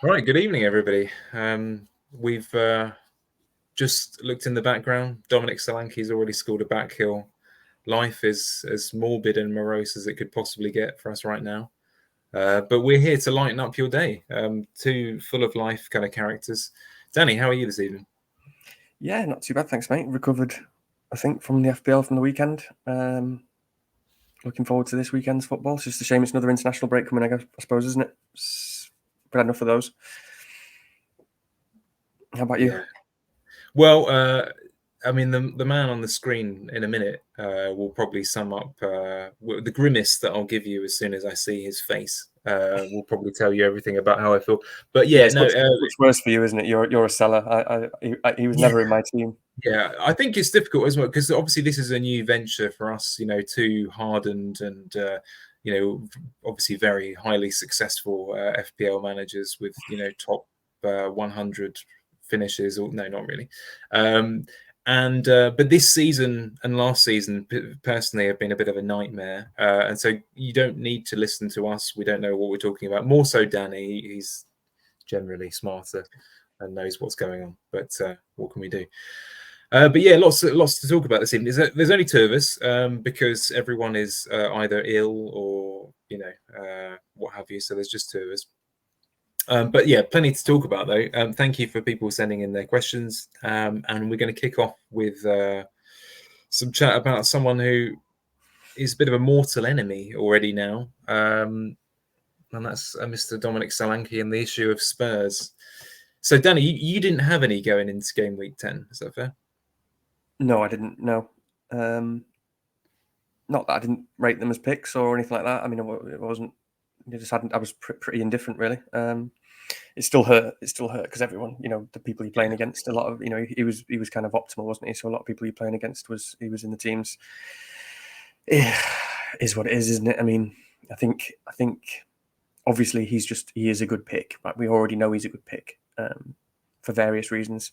Right, good evening, everybody. We've just looked in the background. Dominic Solanke's already scored a backhill. Life is as morbid and morose as it could possibly get for us right now. But we're here to lighten up your day. Two full of life kind of characters. Danny, how are you this evening? Yeah, not too bad, thanks, mate. Recovered, I think, from the FPL from the weekend. Looking forward to this weekend's football. It's just a shame it's another international break coming, I suppose, isn't it? But enough of those. How about you? Yeah. Well, I mean, the man on the screen in a minute will probably sum up the grimace that I'll give you as soon as I see his face. Will probably tell you everything about how I feel. But Yeah, yeah, it's no, much worse for you, isn't it? You're a seller. He was yeah, never in my team. yeah. I think it's difficult as well because obviously this is a new venture for us. Two hardened and obviously very highly successful FPL managers with top 100 finishes. Or no, not really. And but this season and last season personally have been a bit of a nightmare, and so you don't need to listen to us. We don't know what we're talking about. More so Danny, he's generally smarter and knows what's going on, but what can we do? But yeah, lots to talk about this evening. There's only two of us because everyone is either ill or what have you, so there's just two of us. But yeah, plenty to talk about though. Thank you for people sending in their questions. And we're going to kick off with some chat about someone who is a bit of a mortal enemy already now. And that's Mr. Dominic Solanke and the issue of Spurs. So, Danny, you didn't have any going into game week 10, is that fair? No, I didn't. No. Not that I didn't rate them as picks or anything like that. I mean, it wasn't. I just hadn't. I was pretty indifferent, really. It still hurt. It still hurt because everyone, the people you're playing against, a lot of, he was kind of optimal, wasn't he? So a lot of people you're playing against he was in the teams. Is what it is, isn't it? I mean, I think obviously he is a good pick. Right? We already know he's a good pick for various reasons.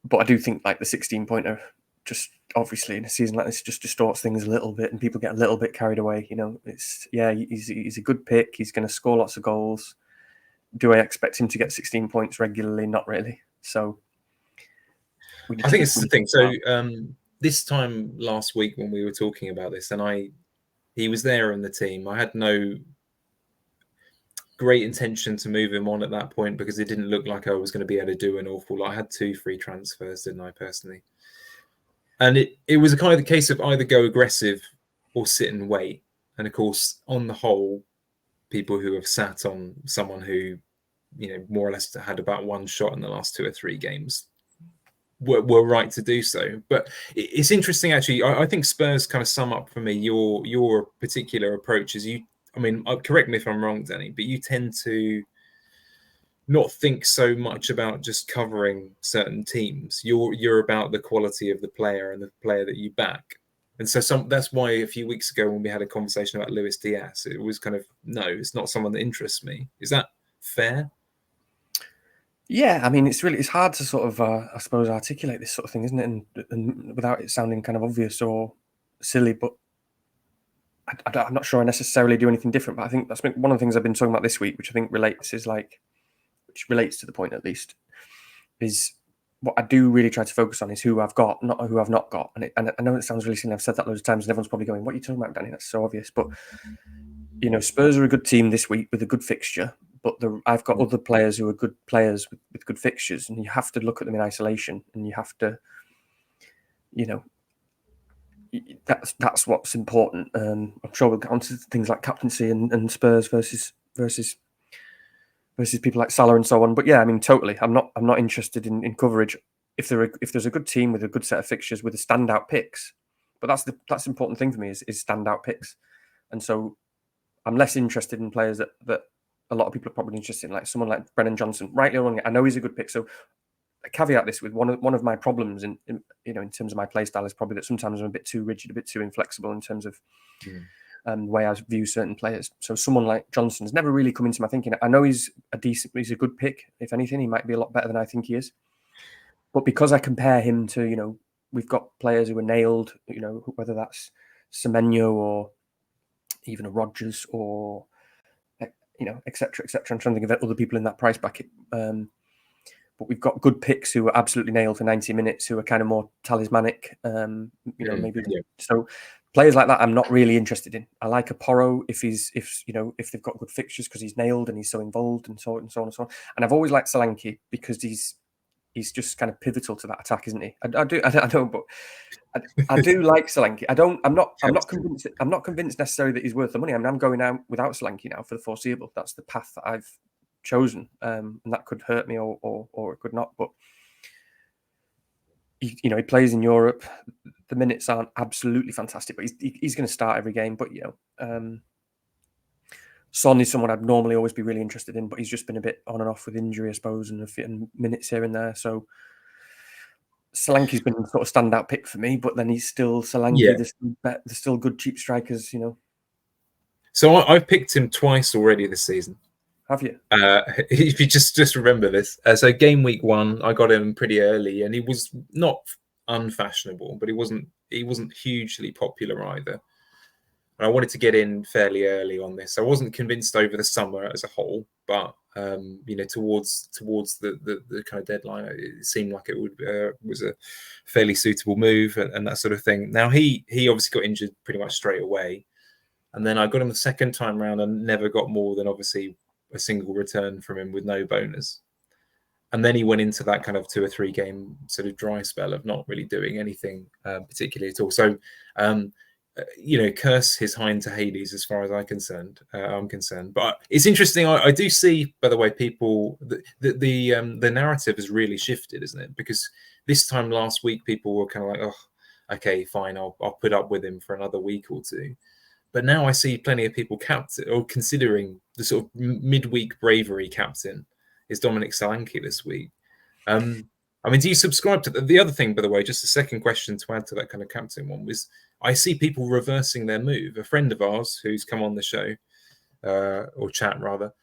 But I do think like the 16-pointer just obviously in a season like this just distorts things a little bit and people get a little bit carried away. He's a good pick. He's going to score lots of goals. Do I expect him to get 16 points regularly? Not really. So I think it's the thing. So this time last week when we were talking about this, and he was there in the team. I had no great intention to move him on at that point because it didn't look like I was going to be able to do an awful lot. I had 2 free transfers, didn't I, personally? And it was a kind of the case of either go aggressive or sit and wait. And of course, on the whole, people who have sat on someone who, more or less had about one shot in the last 2 or 3 games were right to do so. But it's interesting, actually. I think Spurs kind of sum up for me your particular approach. Correct me if I'm wrong, Danny, but you tend to not think so much about just covering certain teams. You're about the quality of the player and the player that you back. And so that's why a few weeks ago when we had a conversation about Luis Diaz, it was kind of, no, it's not someone that interests me. Is that fair? Yeah, I mean, it's hard to sort of, I suppose, articulate this sort of thing, isn't it? And without it sounding kind of obvious or silly, but I'm not sure I necessarily do anything different. But I think that's one of the things I've been talking about this week, which I think relates to the point at least, is what I do really try to focus on is who I've got, not who I've not got. And I know it sounds really silly. I've said that loads of times, and everyone's probably going, "What are you talking about, Danny? That's so obvious." But Spurs are a good team this week with a good fixture. But I've got other players who are good players with good fixtures, and you have to look at them in isolation, and you have to, that's what's important. I'm sure we'll get onto things like captaincy and Spurs versus people like Salah and so on. But yeah, I mean, totally. I'm not interested in coverage if there's a good team with a good set of fixtures with a standout picks. But that's the important thing for me is standout picks, and so I'm less interested in players that a lot of people are probably interested in, like someone like Brennan Johnson. Rightly or wrongly, I know he's a good pick. So I caveat this with one of my problems in terms of my play style is probably that sometimes I'm a bit too rigid, a bit too inflexible in terms of the way I view certain players. So someone like Johnson's never really come into my thinking. I know he's a good pick. If anything, he might be a lot better than I think he is. But because I compare him to, we've got players who are nailed, whether that's Semenyo or even a Rodgers or etc., etc. I'm trying to think of other people in that price bracket. But we've got good picks who are absolutely nailed for 90 minutes, who are kind of more talismanic. Maybe so. Players like that, I'm not really interested in. I like a Porro if they've got good fixtures because he's nailed and he's so involved and so on and so on and so on. And I've always liked Solanke because he's just kind of pivotal to that attack, isn't he? I don't, but I do like Solanke. I'm not convinced. I'm not convinced necessarily that he's worth the money. I mean, I'm going out without Solanke now for the foreseeable. That's the path that I've chosen, and that could hurt me or it could not. But he plays in Europe. The minutes aren't absolutely fantastic, but he's going to start every game. But Son is someone I'd normally always be really interested in, but he's just been a bit on and off with injury, I suppose, and minutes here and there. So Solanke's been sort of standout pick for me, but then he's still Solanke. Yeah. There's still good cheap strikers, So I've picked him twice already this season. Have you? If you just remember this. So game week 1, I got him pretty early, and he was not unfashionable, but he wasn't hugely popular either. And I wanted to get in fairly early on this. I wasn't convinced over the summer as a whole, but towards the kind of deadline, it seemed like it was a fairly suitable move and that sort of thing. Now he obviously got injured pretty much straight away, and then I got him the second time round and never got more than obviously a single return from him with no bonus. And then he went into that kind of 2 or 3 game sort of dry spell of not really doing anything particularly at all. So, curse his hind to Hades as far as I'm concerned. But it's interesting. I do see, by the way, people the narrative has really shifted, isn't it? Because this time last week, people were kind of like, oh, okay, fine, I'll put up with him for another week or two. But now I see plenty of people considering the sort of midweek bravery captain is Dominic Solanke this week. I mean, do you subscribe to the other thing, by the way, just a second question to add to that kind of captain one was I see people reversing their move. A friend of ours who's come on the show, or chat rather,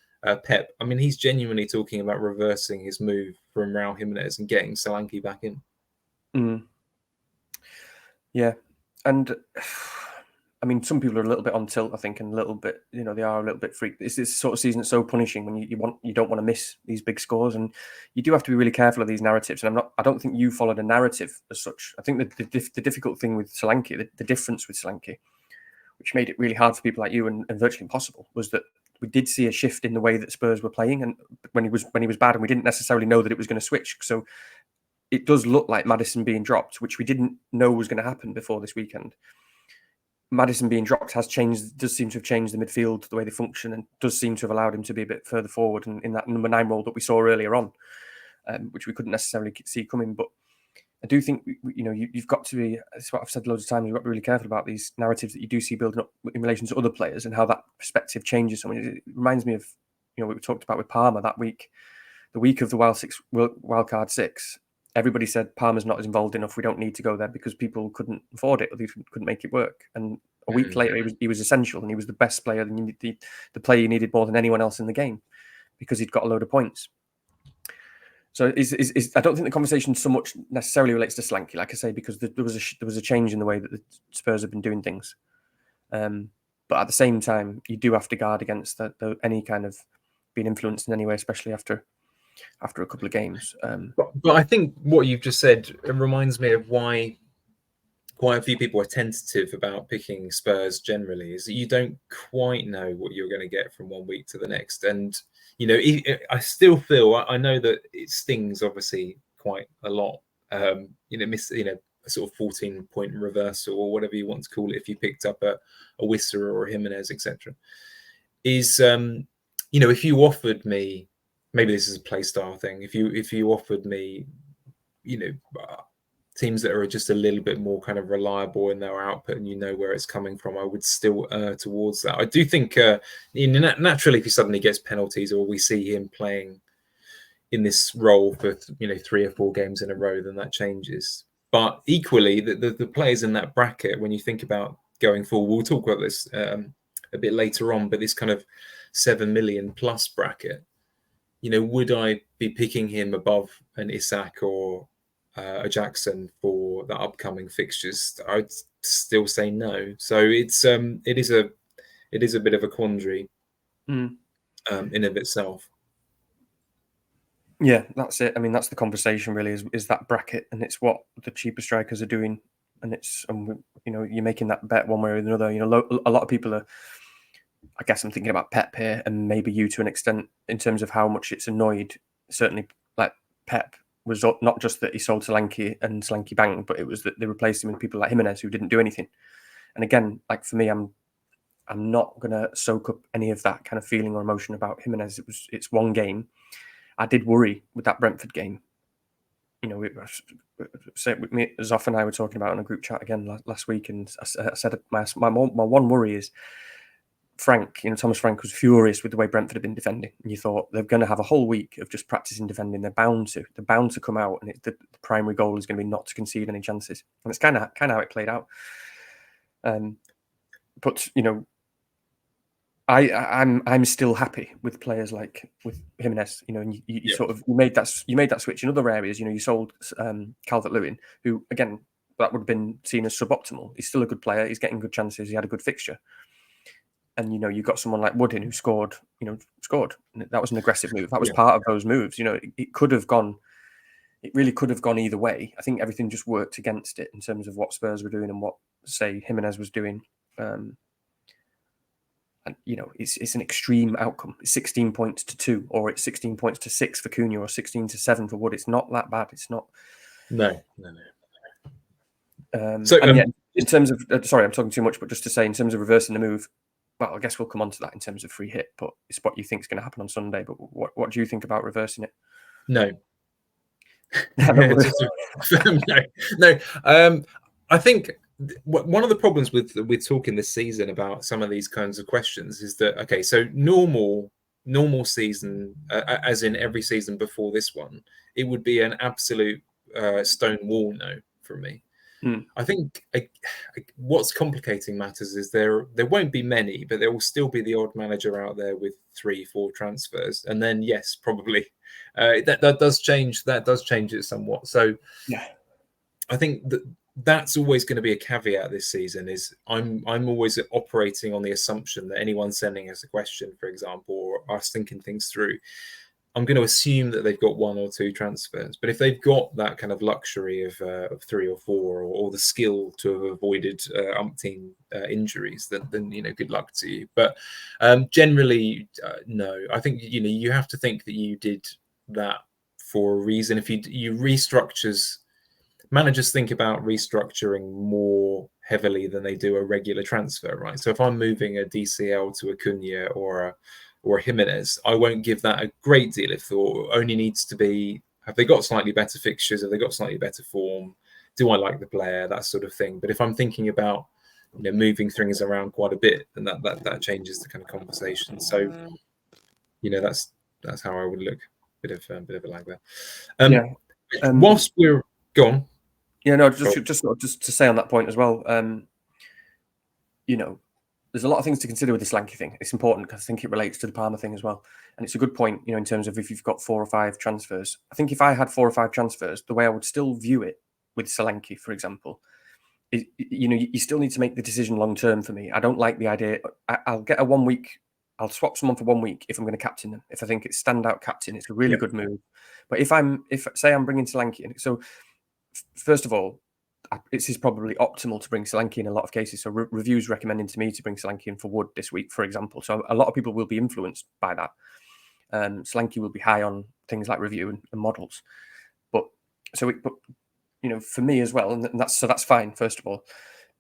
Pep, I mean, he's genuinely talking about reversing his move from Raul Jimenez and getting Solanke back in. Yeah. And I mean, some people are a little bit on tilt, I think, and a little bit, they are a little bit freaked. It's this sort of season that's so punishing when you don't want to miss these big scores, and you do have to be really careful of these narratives. And I don't think you followed a narrative as such. I think that the difficult thing with Solanke, the difference with Solanke, which made it really hard for people like you and virtually impossible, was that we did see a shift in the way that Spurs were playing, and when he was bad, and we didn't necessarily know that it was going to switch. So it does look like Maddison being dropped, which we didn't know was going to happen before this weekend. Maddison being dropped does seem to have changed the midfield, the way they function, and does seem to have allowed him to be a bit further forward in that number 9 role that we saw earlier on, which we couldn't necessarily see coming. But I do think you've got to be. That's what I've said loads of times. You've got to be really careful about these narratives that you do see building up in relation to other players and how that perspective changes. I mean, it reminds me of what we talked about with Palmer that week, the week of the wildcard 6. Everybody said Palmer's not as involved enough. We don't need to go there because people couldn't afford it or they couldn't make it work. And a week later, he was essential and he was the best player. The player you needed more than anyone else in the game because he'd got a load of points. So I don't think the conversation so much necessarily relates to Solanke, like I say, because there was a change in the way that the Spurs have been doing things. But at the same time, you do have to guard against any kind of being influenced in any way, especially after a couple of games. But I think what you've just said reminds me of why quite a few people are tentative about picking Spurs generally, is that you don't quite know what you're going to get from one week to the next. And, I still feel, I know that it stings obviously quite a lot, a sort of 14-point reversal or whatever you want to call it, if you picked up a Wissa or a Jimenez, etc. Is, if you offered me, maybe this is a play style thing. If you offered me, teams that are just a little bit more kind of reliable in their output and where it's coming from, I would still err towards that. I do think naturally, if he suddenly gets penalties or we see him playing in this role for 3 or 4 games in a row, then that changes. But equally, the players in that bracket, when you think about going forward, we'll talk about this a bit later on, but this kind of 7 million plus bracket, would I be picking him above an Isak or a Jackson for the upcoming fixtures? I'd still say no. So it is a bit of a quandary. in of itself. Yeah, that's it. I mean, that's the conversation really, is that bracket, and it's what the cheaper strikers are doing, and you're making that bet one way or another. A lot of people are. I guess I'm thinking about Pep here, and maybe you to an extent, in terms of how much it's annoyed. Certainly, like Pep was not just that he sold Solanke and Solanke banged, but it was that they replaced him with people like Jimenez who didn't do anything. And again, like for me, I'm not gonna soak up any of that kind of feeling or emotion about Jimenez. It's one game. I did worry with that Brentford game. Zoff and I were talking about it on a group chat again last week, and I said my one worry is Frank. Thomas Frank was furious with the way Brentford had been defending, and you thought they're going to have a whole week of just practicing defending. They're bound to come out, and the primary goal is going to be not to concede any chances, and it's kind of how it played out. But I'm still happy with players like with Jimenez, and you sort of you made that switch in other areas. You sold Calvert-Lewin, who again that would have been seen as suboptimal. He's still a good player. He's getting good chances. He had a good fixture, and you got someone like Woodin who scored. That was an aggressive move. That was part of those moves. It could have gone. It really could have gone either way. I think everything just worked against it in terms of what Spurs were doing and what, say, Jimenez was doing. And it's an extreme outcome. It's 16 points to 2, or it's 16 points to 6 for Cunha, or 16 to 7 for Wood. It's not that bad. It's not. No. In terms of sorry, I'm talking too much, but just to say, in terms of reversing the move, well, I guess we'll come on to that in terms of free hit. But it's what you think is going to happen on Sunday. But what do you think about reversing it? No. No. I think one of the problems with talking this season about some of these kinds of questions is that so normal season, as in every season before this one, it would be an absolute stone wall no from me. I think what's complicating matters is there won't be many, but there will still be the odd manager out there with 3-4 transfers, and then yes, probably that does change. That does change it somewhat. So yeah, I think that's always going to be a caveat this season. Is I'm always operating on the assumption that anyone sending us a question, for example, or us thinking things through, I'm going to assume that they've got 1 or 2 transfers. But if they've got that kind of luxury of 3 or 4, or the skill to have avoided umpteen injuries, then good luck to you. But generally, no. I think you have to think that you did that for a reason. If you restructures, managers think about restructuring more heavily than they do a regular transfer, right? So if I'm moving a DCL to a Cunha or a Jimenez, I won't give that a great deal of thought. It only needs to be, have they got slightly better fixtures? Have they got slightly better form? Do I like the player? That sort of thing. But if I'm thinking about moving things around quite a bit, then that changes the kind of conversation. So that's how I would look. Bit of a lag there. Whilst we're gone. Yeah, no, just to say on that point as well. There's a lot of things to consider with this Solanke thing. It's important because I think it relates to the Palmer thing as well. And it's a good point, in terms of if you've got 4 or 5 transfers. I think if I had 4 or 5 transfers, the way I would still view it with Solanke, for example, is, you still need to make the decision long term for me. I don't like the idea. I'll get a 1 week. I'll swap someone for 1 week if I'm going to captain them. If I think it's standout captain, it's a really good move. But if say I'm bringing Solanke in, so first of all, it's probably optimal to bring Solanke in a lot of cases. So reviews recommending to me to bring Solanke in for Wood this week, for example. So a lot of people will be influenced by that. Solanke will be high on things like review and models. But for me as well, and that's fine, first of all.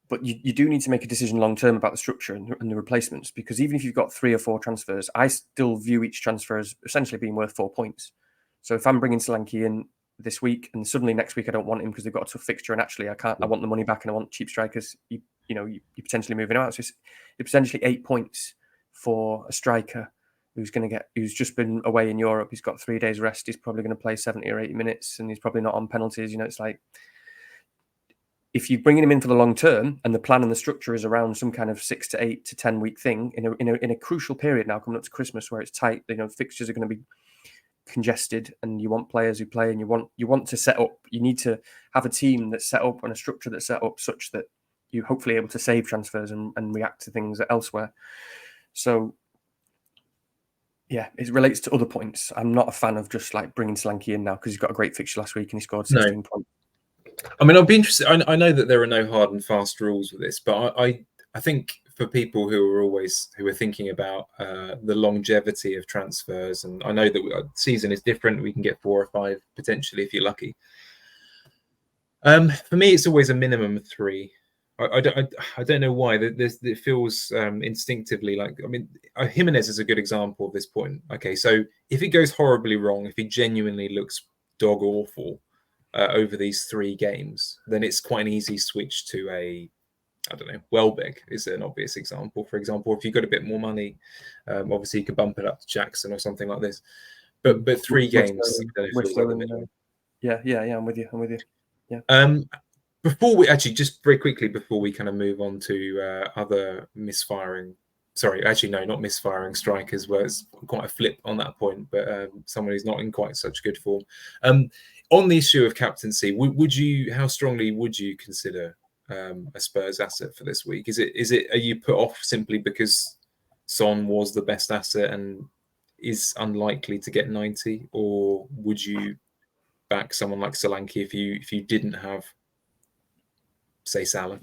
But you do need to make a decision long term about the structure and the replacements, because even if you've got 3 or 4 transfers, I still view each transfer as essentially being worth 4 points. So if I'm bringing Solanke in this week and suddenly next week I don't want him because they've got a tough fixture and actually I want the money back and I want cheap strikers, you're potentially moving out. So it's potentially 8 points for a striker who's just been away in Europe. He's got 3 days rest. He's probably going to play 70 or 80 minutes and he's probably not on penalties. It's like, if you're bringing him in for the long term and the plan and the structure is around some kind of 6 to 8 to 10 week thing in a crucial period now coming up to Christmas where it's tight, fixtures are going to be congested and you want players who play and you want to set up, you need to have a team that's set up and a structure that's set up such that you're hopefully able to save transfers and react to things elsewhere. So Yeah, it relates to other points. I'm not a fan of just like bringing Solanke in now because he's got a great fixture last week and he scored 16 points. I mean, I'd be interested. I know that there are no hard and fast rules with this, but I think for people who are thinking about the longevity of transfers, and I know that season is different. We can get 4 or 5 potentially if you're lucky. For me, it's always a minimum of 3. I don't know why. It feels instinctively like. I mean, Jimenez is a good example of this point. Okay, so if it goes horribly wrong, if he genuinely looks dog awful over these 3 games, then it's quite an easy switch to I don't know, Welbeck is an obvious example. For example, if you've got a bit more money, obviously you could bump it up to Jackson or something like this. But 3 games, feels like the minimum. Yeah, I'm with you. Yeah. Before we actually, just very quickly before we kind of move on to other misfiring. Sorry, actually, no, not misfiring strikers. Where it's quite a flip on that point, but someone who's not in quite such good form. On the issue of captaincy, how strongly would you consider a Spurs asset for this week? Are you put off simply because Son was the best asset and is unlikely to get 90, or would you back someone like Solanke if you didn't have, say, Salah?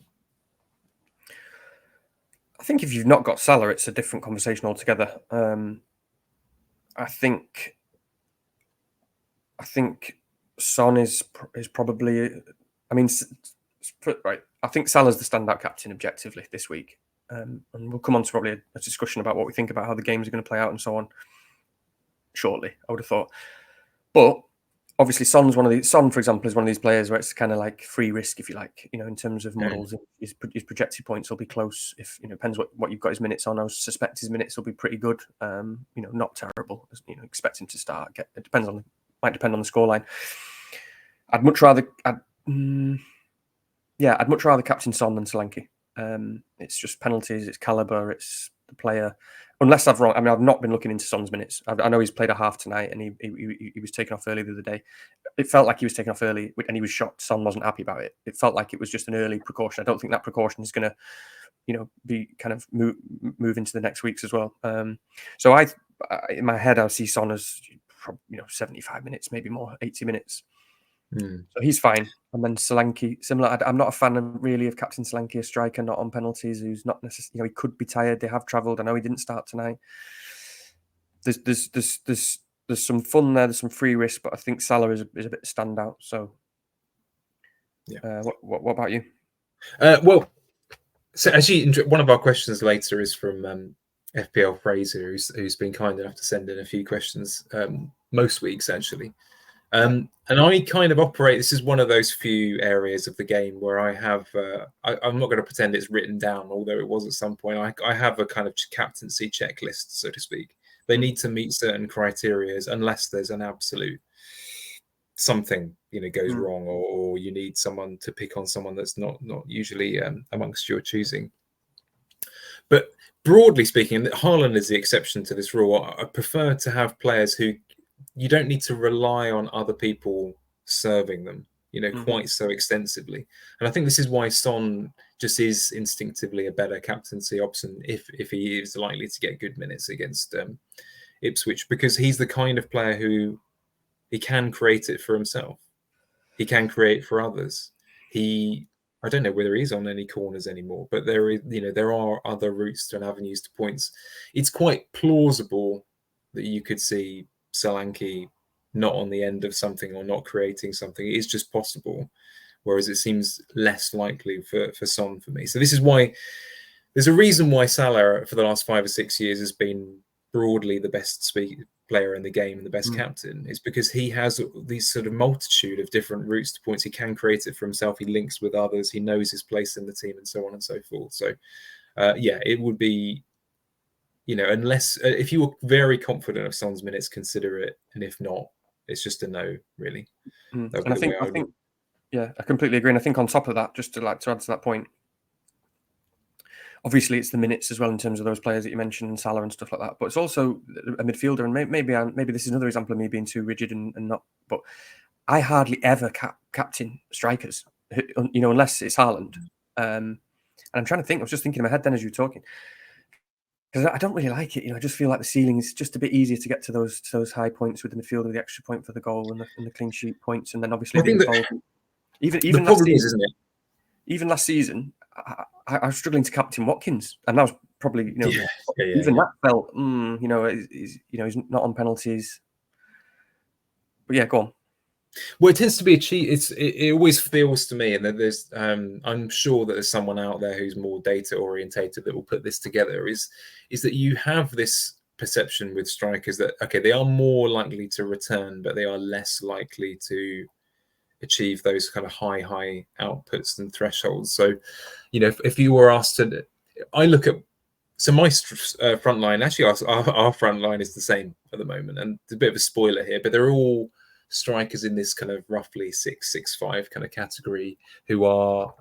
I think if you've not got Salah, it's a different conversation altogether. I think Son is probably. I mean, right. I think Salah's the standout captain objectively this week, and we'll come on to probably a discussion about what we think about how the games are going to play out and so on shortly. I would have thought, but obviously Son, for example, is one of these players where it's kind of like free risk, if you like, in terms of models. His projected points will be close. If depends what you've got his minutes on. I suspect his minutes will be pretty good. Not terrible. Expect him to start. It might depend on the scoreline. I'd much rather captain Son than Solanke. It's just penalties, it's caliber, it's the player. Unless I've wrong, I mean, I've not been looking into Son's minutes. I know he's played a half tonight, and he was taken off early the other day. It felt like he was taken off early, and he was shocked. Son wasn't happy about it. It felt like it was just an early precaution. I don't think that precaution is going to, be kind of move into the next weeks as well. So in my head, I see Son as 75 minutes, maybe more, 80 minutes. So he's fine. And then Solanke, similar. I'm not a fan of Captain Solanke, a striker not on penalties, who's not necessarily. He could be tired. They have travelled. I know he didn't start tonight. There's some fun there. There's some free risk, but I think Salah is a bit standout. So, yeah. What about you? Well, so actually, one of our questions later is from FPL Fraser, who's been kind enough to send in a few questions most weeks actually. And I kind of operate. This is one of those few areas of the game where I have. I'm not going to pretend it's written down, although it was at some point. I have a kind of captaincy checklist, so to speak. They need to meet certain criteria, unless there's an absolute something goes wrong, or you need someone to pick on someone that's not usually amongst your choosing. But broadly speaking, Haaland is the exception to this rule. I prefer to have players who you don't need to rely on other people serving them, quite so extensively. And I think this is why Son just is instinctively a better captaincy option if he is likely to get good minutes against Ipswich, because he's the kind of player who he can create it for himself. He can create for others. I don't know whether he's on any corners anymore, but there are other routes and avenues to points. It's quite plausible that you could see Solanke not on the end of something or not creating something. It is just possible, whereas it seems less likely for Son for me. So this is why there's a reason why Salah for the last 5 or 6 years has been broadly the best player in the game and the best captain. Is because he has these sort of multitude of different routes to points. He can create it for himself. He links with others. He knows his place in the team and so on and so forth. So it would be, unless if you were very confident of Son's minutes, consider it, and if not, it's just a no, really. And I think, I completely agree. And I think on top of that, just to add to that point, obviously it's the minutes as well in terms of those players that you mentioned, Salah and stuff like that. But it's also a midfielder, and maybe this is another example of me being too rigid and not. But I hardly ever captain strikers, unless it's Haaland. And I'm trying to think. I was just thinking in my head then as you were talking. because I don't really like it. I just feel like the ceiling is just a bit easier to get to those high points with the midfield, with the extra point for the goal and the clean sheet points, and then obviously I being think that involved. the Even last problem is, season, isn't it? even last season, I was struggling to captain Watkins, and that was probably even that felt he's not on penalties. But yeah, go on. Well, it tends to be a cheat. It always feels to me, and that there's I'm sure that there's someone out there who's more data orientated that will put this together. Is that you have this perception with strikers that they are more likely to return, but they are less likely to achieve those kind of high outputs and thresholds. So, if you were asked to, I look at my front line. Actually, our front line is the same at the moment, and it's a bit of a spoiler here, but they're all strikers in this kind of roughly 6'5" kind of category who are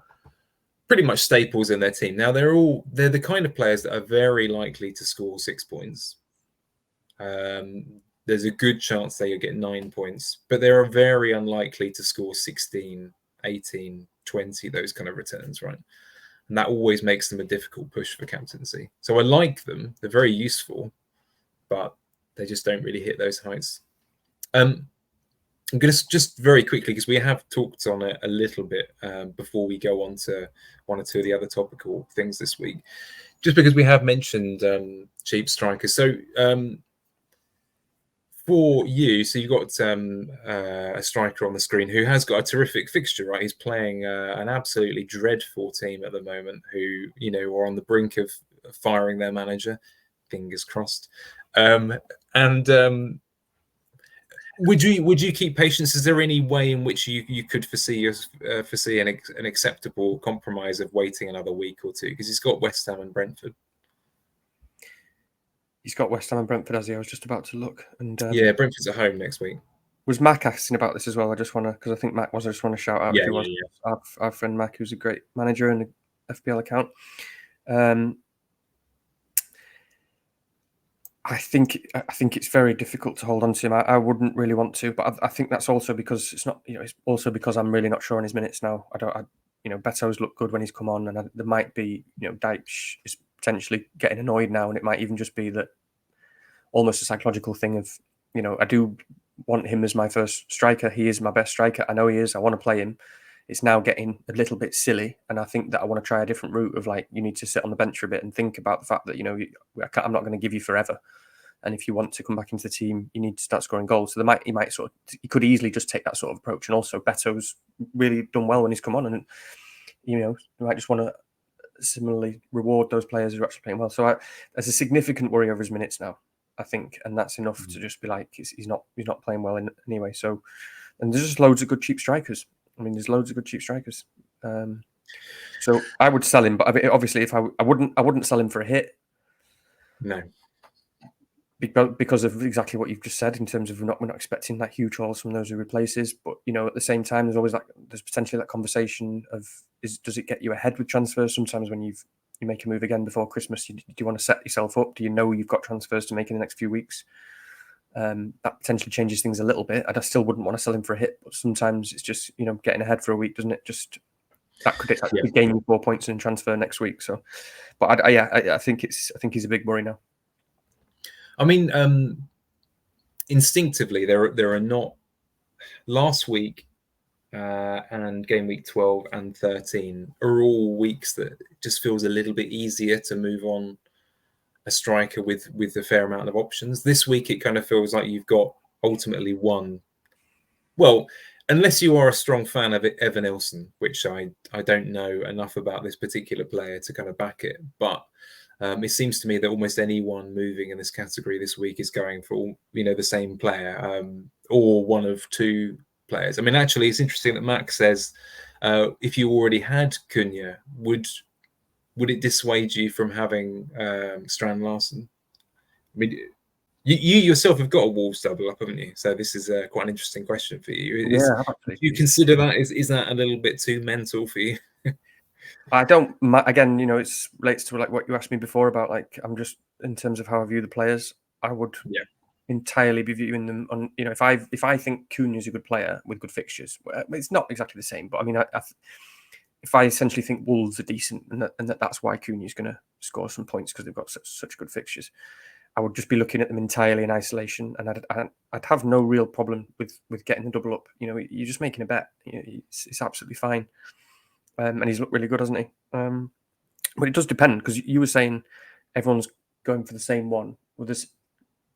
pretty much staples in their team. Now they're the kind of players that are very likely to score 6 points. There's a good chance they get 9 points, but they are very unlikely to score 16, 18, 20, those kind of returns, right? And that always makes them a difficult push for captaincy. So I like them. They're very useful, but they just don't really hit those heights. I'm going to just very quickly, because we have talked on it a little bit before we go on to one or two of the other topical things this week, just because we have mentioned cheap strikers. So for you, so you've got a striker on the screen who has got a terrific fixture, right? He's playing an absolutely dreadful team at the moment who, are on the brink of firing their manager. Fingers crossed. Would you keep patience? Is there any way in which you could foresee an acceptable compromise of waiting another week or two? Because he's got West Ham and Brentford. He's got West Ham and Brentford, as I was just about to look. And Brentford's at home next week. Was Mac asking about this as well? I just want to, because I think Mac was. I just want to shout out if he was. Our friend Mac, who's a great manager and a FPL account. I think it's very difficult to hold on to him. I wouldn't really want to, but I think that's also because it's not. It's also because I'm really not sure on his minutes now. Beto's looked good when he's come on, and there might be, Dyche is potentially getting annoyed now, and it might even just be that almost a psychological thing of, I do want him as my first striker. He is my best striker. I know he is. I want to play him. It's now getting a little bit silly, and I think that I want to try a different route of you need to sit on the bench for a bit and think about the fact that I'm not going to give you forever, and if you want to come back into the team, you need to start scoring goals. So he could easily just take that sort of approach. And also, Beto's really done well when he's come on, and you might just want to similarly reward those players who are actually playing well. So there's a significant worry over his minutes now, I think, and that's enough to just be he's not playing well anyway. So, and there's just loads of good cheap strikers. I mean, there's loads of good cheap strikers. So I would sell him, but obviously, if I wouldn't sell him for a hit. No, because of exactly what you've just said in terms of we're not expecting that huge hauls from those who replaces. But at the same time, there's always there's potentially that conversation of does it get you ahead with transfers? Sometimes when you make a move again before Christmas, do you want to set yourself up? Do you know you've got transfers to make in the next few weeks? That potentially changes things a little bit. I still wouldn't want to sell him for a hit, but sometimes it's just getting ahead for a week, doesn't it? Just that could gain you 4 points in transfer next week. So, but I think he's a big worry now. I mean, instinctively, there are not. Last week and game week 12 and 13 are all weeks that just feels a little bit easier to move on a striker with a fair amount of options. This week, it kind of feels like you've got ultimately one. Well, unless you are a strong fan of Evan Ilson, which I don't know enough about this particular player to kind of back it, but it seems to me that almost anyone moving in this category this week is going for the same player or one of two players. I mean, actually, it's interesting that Max says if you already had Cunha, would it dissuade you from having Strand Larsen? I mean, you yourself have got a Wolves double up, haven't you? So this is quite an interesting question for you. Do you consider that is that a little bit too mental for you? I don't. Again, it relates to what you asked me before about I'm just in terms of how I view the players. I would entirely be viewing them on. If I think Cunha is a good player with good fixtures, it's not exactly the same. But I mean, if I essentially think Wolves are decent and that's why Cunha is going to score some points because they've got such good fixtures, I would just be looking at them entirely in isolation, and I'd have no real problem with getting the double up. You're just making a bet. It's absolutely fine. And he's looked really good, hasn't he? But it does depend, because you were saying everyone's going for the same one. Well, there's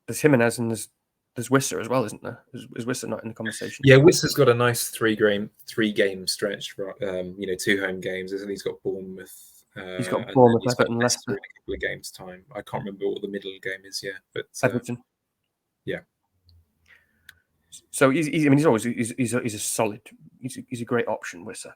Jimenez and there's Wissa as well, isn't there? Is Wissa not in the conversation? Yeah, Wissa's got a nice three game stretch. 2 home games. He's got Bournemouth. He's got Bournemouth, Everton, Leicester in a couple of games' time. I can't remember what the middle game is. Yeah, but Everton. Yeah. So he's a solid. He's a great option, Wissa.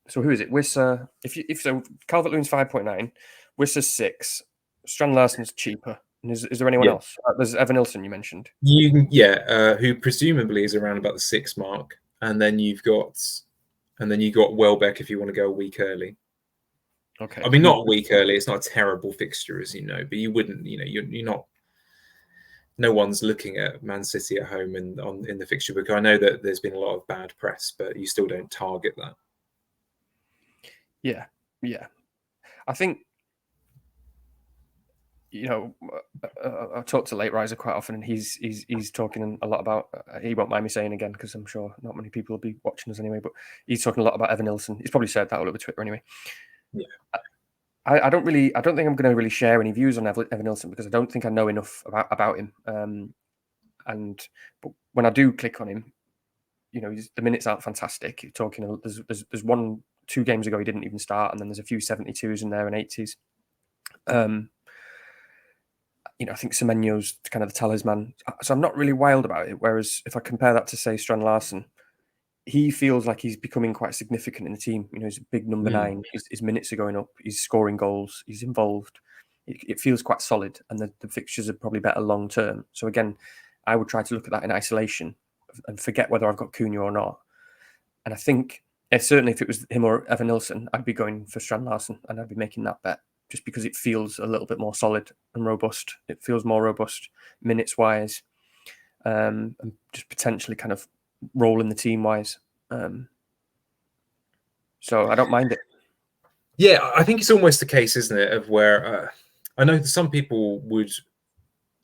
So who is it? Wissa. If so, Calvert-Lewin's 5.9, Wissa's 6. Strand Larsen's cheaper. And is there anyone else? There's Evan Nilsson you mentioned. Who presumably is around about the 6 mark, and then you've got Welbeck if you want to go a week early. Okay. I mean, not a week early. It's not a terrible fixture, as you know, but you wouldn't. You're not. No one's looking at Man City at home in the fixture book. I know that there's been a lot of bad press, but you still don't target that. Yeah. I think, I talk to Late Riser quite often, and he's talking a lot about. He won't mind me saying again, because I'm sure not many people will be watching us anyway. But he's talking a lot about Evan Nilsson. He's probably said that all over Twitter anyway. Yeah. I don't think I'm going to really share any views on Evan Nilsson, because I don't think I know enough about him. But when I do click on him, the minutes aren't fantastic. You're talking, there's 2 games ago he didn't even start, and then there's a few 72s in there and 80s. I think Semenyo's kind of the talisman, so I'm not really wild about it. Whereas if I compare that to, say, Strand Larsen, he feels like he's becoming quite significant in the team. He's a big number 9. His minutes are going up. He's scoring goals. He's involved. It feels quite solid, and the fixtures are probably better long term. So again, I would try to look at that in isolation and forget whether I've got Cunha or not. And I think certainly if it was him or Evan Nilsson, I'd be going for Strand Larsen, and I'd be making that bet, just because it feels a little bit more solid and robust. It feels more robust minutes wise, and just potentially kind of rolling the team wise. So I don't mind it. Yeah, I think it's almost a case, isn't it, of where I know that some people would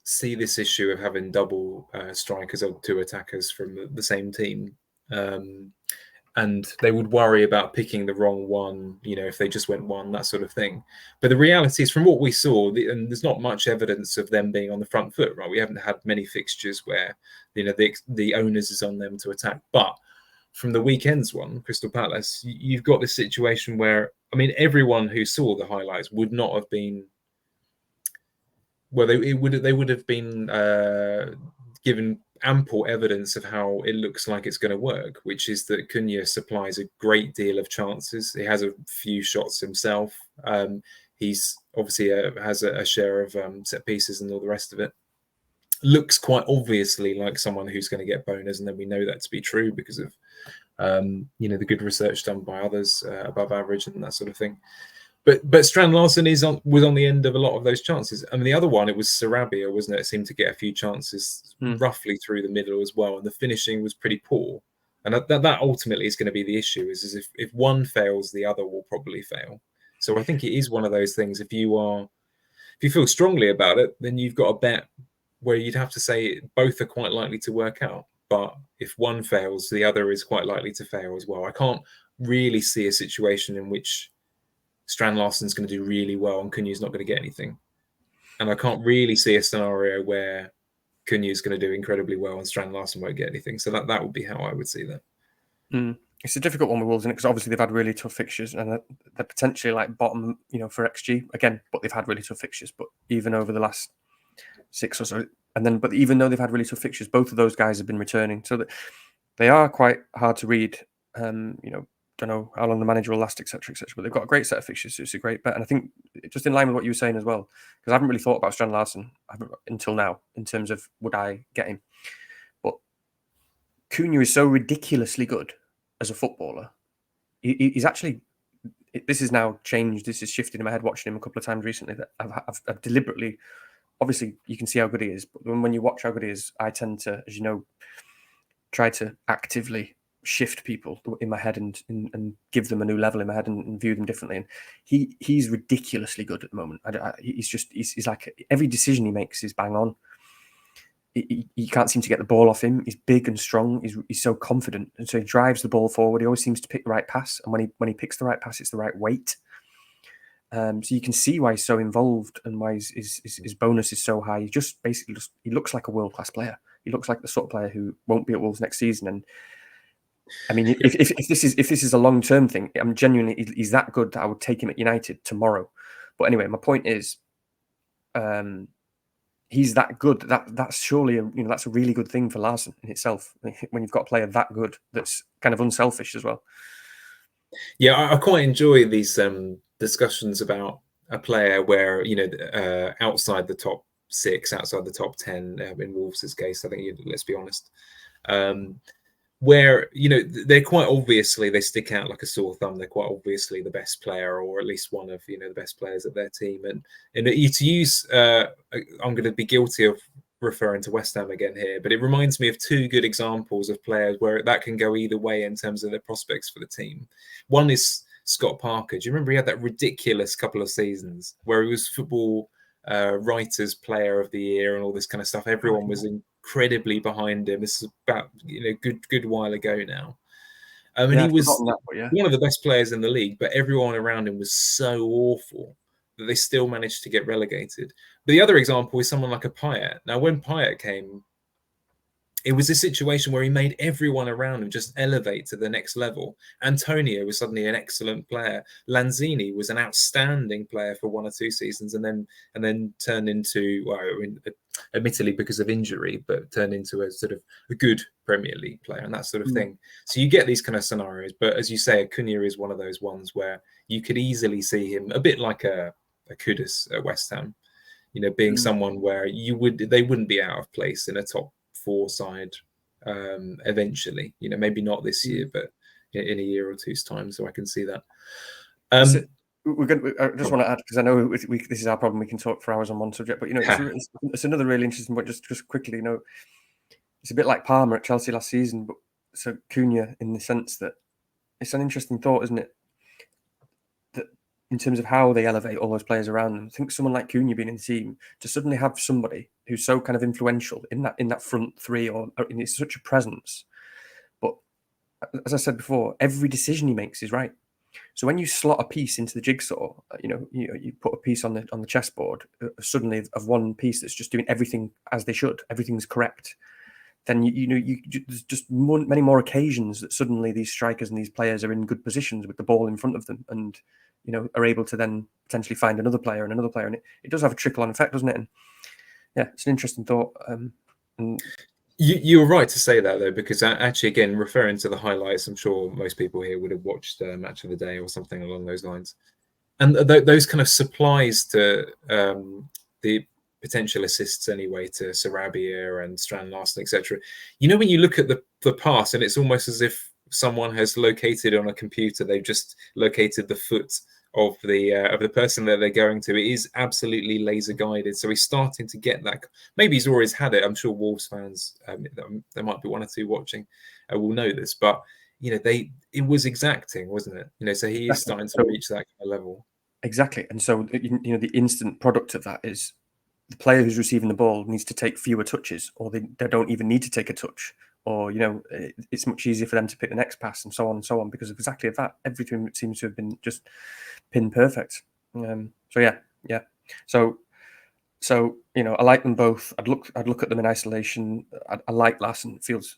see this issue of having double strikers or 2 attackers from the same team, and they would worry about picking the wrong one, if they just went one, that sort of thing. But the reality is, from what we saw, and there's not much evidence of them being on the front foot, right? We haven't had many fixtures where the owners is on them to attack. But from the weekend's one, Crystal Palace, you've got this situation where, everyone who saw the highlights would not have been. Well, they would have been given ample evidence of how it looks like it's going to work, which is that Cunha supplies a great deal of chances. He has a few shots himself. He's obviously has a share of set pieces and all the rest of it. Looks quite obviously like someone who's going to get bonus, and then we know that to be true because of the good research done by others above average and that sort of thing. But Strand Larsen was on the end of a lot of those chances. The other one, it was Sarabia, wasn't it? It seemed to get a few chances roughly through the middle as well, and the finishing was pretty poor. And that ultimately is going to be the issue. Is if one fails, the other will probably fail. So I think it is one of those things. If you feel strongly about it, then you've got a bet where you'd have to say both are quite likely to work out. But if one fails, the other is quite likely to fail as well. I can't really see a situation in which Strand Larsen's going to do really well and Cunha's not going to get anything. And I can't really see a scenario where Cunha's going to do incredibly well and Strand Larsen won't get anything. So that would be how I would see that. It's a difficult one with Wolves, isn't it? Because obviously they've had really tough fixtures, and they're potentially like bottom, for XG again. But they've had really tough fixtures. But even over the last 6 or so, but even though they've had really tough fixtures, both of those guys have been returning, so that they are quite hard to read. Don't know how long the manager will last, etc., etc. But they've got a great set of fixtures, so it's a great bet. And I think just in line with what you were saying as well, because I haven't really thought about Strand Larsen until now in terms of would I get him. But Cunha is so ridiculously good as a footballer. He's actually, this has now changed. This has shifted in my head watching him a couple of times recently. That I've deliberately, obviously you can see how good he is, but when you watch how good he is, I tend to, as you know, try to actively shift people in my head and give them a new level in my head and view them differently. And he's ridiculously good at the moment. He's like, every decision he makes is bang on. You can't seem to get the ball off him. He's big and strong. He's so confident, and so he drives the ball forward. He always seems to pick the right pass, and when he picks the right pass, it's the right weight. So you can see why he's so involved and why his bonus is so high. He looks like a world-class player. He looks like the sort of player who won't be at Wolves next season. And I mean, if this is a long-term thing, I'm genuinely, he's that good that I would take him at United tomorrow. But anyway, my point is, he's that good. That's surely that's a really good thing for Larson in itself. When you've got a player that good, that's kind of unselfish as well. Yeah, I quite enjoy these discussions about a player where outside the top 6, outside the top 10 in Wolves' case. I think let's be honest, where they're quite obviously, they stick out like a sore thumb. They're quite obviously the best player, or at least one of the best players at their team. And to use, I'm going to be guilty of referring to West Ham again here, but it reminds me of 2 good examples of players where that can go either way in terms of their prospects for the team. One is Scott Parker. Do you remember he had that ridiculous couple of seasons where he was Football Writers Player of the Year and all this kind of stuff? Everyone was incredibly behind him. This is about good while ago now. And he was one of the best players in the league, but everyone around him was so awful that they still managed to get relegated. But the other example is someone like a Payet. Now, when Payet came, it was a situation where he made everyone around him just elevate to the next level. Antonio was suddenly an excellent player. Lanzini was an outstanding player for 1 or 2 seasons, and then turned into, admittedly because of injury, but turned into a sort of a good Premier League player and that sort of thing. So you get these kind of scenarios. But as you say, Acuna is one of those ones where you could easily see him a bit like a Kudus at West Ham, being someone where they wouldn't be out of place in a top 4 side eventually. Maybe not this year, but in a year or 2's time. So I can see that. I just want to add, because I know this is our problem. We can talk for hours on one subject, but it's another really interesting point. Just quickly, it's a bit like Palmer at Chelsea last season, but so Cunha, in the sense that it's an interesting thought, isn't it? That in terms of how they elevate all those players around them, I think someone like Cunha being in the team, to suddenly have somebody who's so kind of influential in that front 3, or in such a presence. But as I said before, every decision he makes is right. So when you slot a piece into the jigsaw, you put a piece on the chessboard, suddenly of one piece that's just doing everything as they should, everything's correct. Then there's just many more occasions that suddenly these strikers and these players are in good positions with the ball in front of them, and are able to then potentially find another player, and it does have a trickle-on effect, doesn't it? And yeah, it's an interesting thought. You were right to say that, though, because actually, again, referring to the highlights, I'm sure most people here would have watched Match of the Day or something along those lines. And those kind of supplies to the potential assists anyway to Sarabia and Strand Larsen, etc. When you look at the pass, and it's almost as if someone has located on a computer, they've just located the foot of the person that they're going to. It is absolutely laser guided. So he's starting to get that. Maybe he's always had it. I'm sure Wolves fans, there might be 1 or 2 watching, will know this. But it was exacting, wasn't it? So he is starting to reach that kind of level. Exactly. And so the instant product of that is the player who's receiving the ball needs to take fewer touches, or they don't even need to take a touch, or it's much easier for them to pick the next pass, and so on, because of exactly that. Everything seems to have been just pin perfect. So yeah. So I like them both. I'd look at them in isolation. I like Larsen. Feels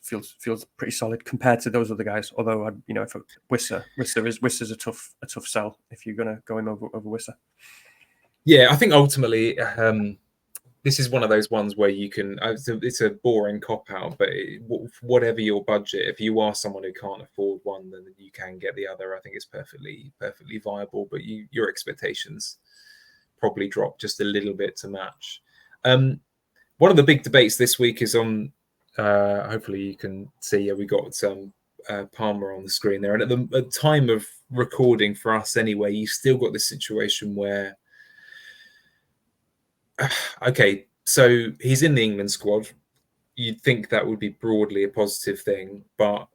pretty solid compared to those other guys. Although if Wissa's a tough sell if you're going to go in over Wissa. Yeah, I think ultimately this is one of those ones where you can. It's a boring cop out, but whatever your budget, if you are someone who can't afford one, then you can get the other. I think it's perfectly viable. But your expectations probably drop just a little bit to match. One of the big debates this week is on. Hopefully, you can see. We got some Palmer on the screen there, and at the time of recording for us, anyway, you still got this situation where. Okay, so he's in the England squad. You'd think that would be broadly a positive thing, but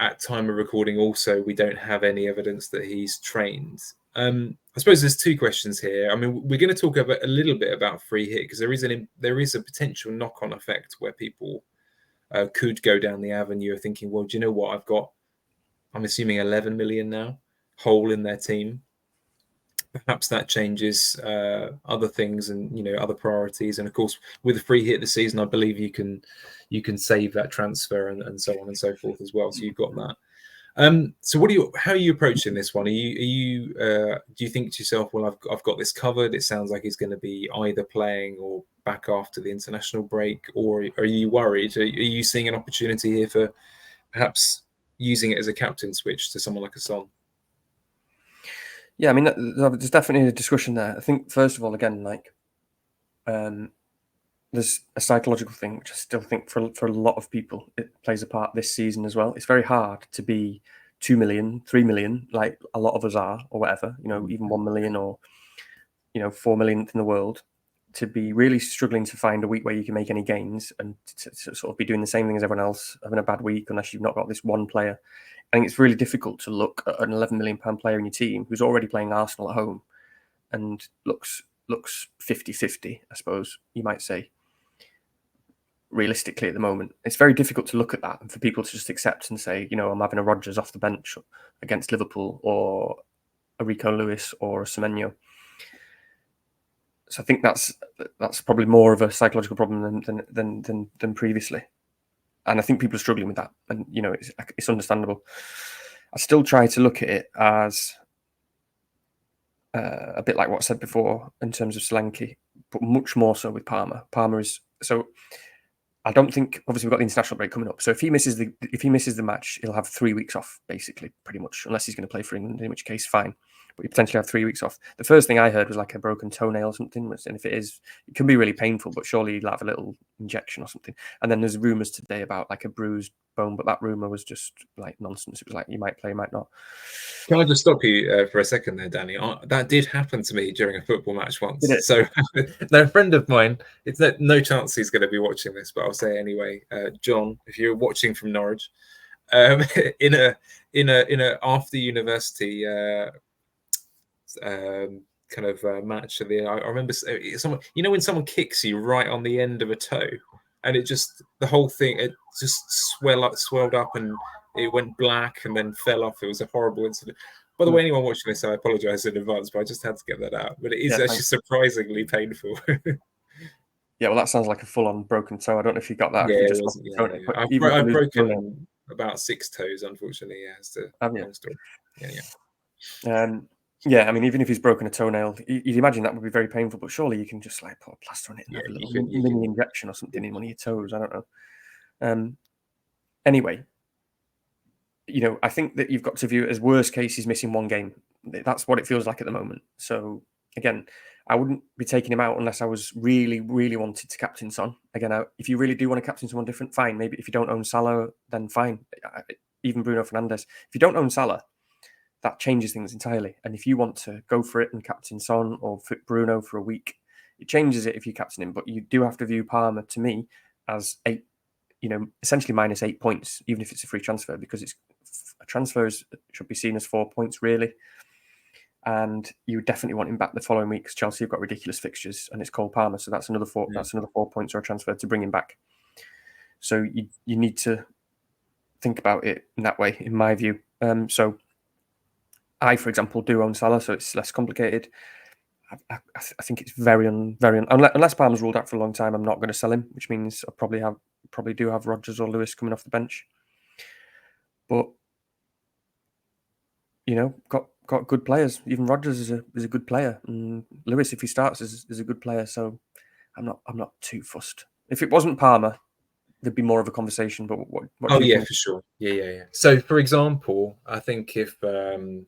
at time of recording, also, we don't have any evidence that he's trained. I suppose there's two questions here. I mean, we're going to talk a little bit about free hit because there is a potential knock-on effect where people could go down the avenue of thinking, well, do you know what? I'm assuming 11 million now, hole in their team. Perhaps that changes other things and other priorities. And of course, with a free hit this season, I believe you can save that transfer and so on and so forth as well. So you've got that. So how are you approaching this one? Do you think to yourself, well, I've got this covered? It sounds like he's going to be either playing or back after the international break, or are you worried? Are you seeing an opportunity here for perhaps using it as a captain switch to someone like a Son? Yeah, I mean, there's definitely a discussion there. I think, first of all, again, like, there's a psychological thing, which I still think for a lot of people, it plays a part this season as well. It's very hard to be 2 million, 3 million, like a lot of us are, or whatever, even 1 million or, 4 millionth in the world, to be really struggling to find a week where you can make any gains and to sort of be doing the same thing as everyone else, having a bad week unless you've not got this one player. I think it's really difficult to look at an 11 million pound player in your team who's already playing Arsenal at home and looks 50-50, I suppose you might say. Realistically, at the moment, it's very difficult to look at that and for people to just accept and say, I'm having a Rodgers off the bench against Liverpool or a Rico Lewis or a Semenyo. So I think that's probably more of a psychological problem than previously. And I think people are struggling with that. And, it's understandable. I still try to look at it as a bit like what I said before in terms of Solanke, but much more so with Palmer. Palmer is... So I don't think... Obviously, we've got the international break coming up. So if he misses the match, he'll have 3 weeks off, basically, pretty much. Unless he's going to play for England, in which case, fine. But you potentially have 3 weeks off. The first thing I heard was like a broken toenail or something. And if it is, it can be really painful, but surely you'll have a little injection or something. And then there's rumours today about like a bruised bone, but that rumour was just like nonsense. It was like, you might play, you might not. Can I just stop you for a second there, Danny? That did happen to me during a football match once. So, a friend of mine, it's no chance he's going to be watching this, but I'll say anyway. John, if you're watching from Norwich, in a after university kind of match, I remember someone. When someone kicks you right on the end of a toe, and the whole thing just swelled up and it went black and then fell off. It was a horrible incident. By the way, anyone watching this, I apologise in advance, but I just had to get that out. But it is actually surprisingly painful. Yeah, well, that sounds like a full-on broken toe. I don't know if you got that. Yeah, I've broken about 6 toes, unfortunately. Yeah, it's a long story. Yeah, I mean, even if he's broken a toenail, you'd imagine that would be very painful. But surely you can just like put a plaster on it and have a little mini injection or something in one of your toes. I don't know. Anyway, I think that you've got to view it as worst case he's missing 1 game. That's what it feels like at the moment. So again, I wouldn't be taking him out unless I was really, really wanted to captain Son. Again, if you really do want to captain someone different, fine. Maybe if you don't own Salah, then fine. Even Bruno Fernandes. If you don't own Salah, that changes things entirely. And if you want to go for it and captain Son or Bruno for a week, it changes it if you captain him. But you do have to view Palmer, to me, as essentially minus 8 points, even if it's a free transfer, because a transfer should be seen as 4 points, really. And you definitely want him back the following week because Chelsea have got ridiculous fixtures and it's Cole Palmer, so that's another 4. That's another 4 points or a transfer to bring him back. So you need to think about it in that way, in my view. So I, for example, do own Salah, so it's less complicated. I think it's very unless Palmer's ruled out for a long time, I'm not going to sell him, which means I probably do have Rodgers or Lewis coming off the bench. But got good players. Even Rodgers is a good player, and Lewis, if he starts, is a good player. So I'm not too fussed. If it wasn't Palmer, there'd be more of a conversation. But what do you think? For sure. Yeah. So, for example, I think if I'm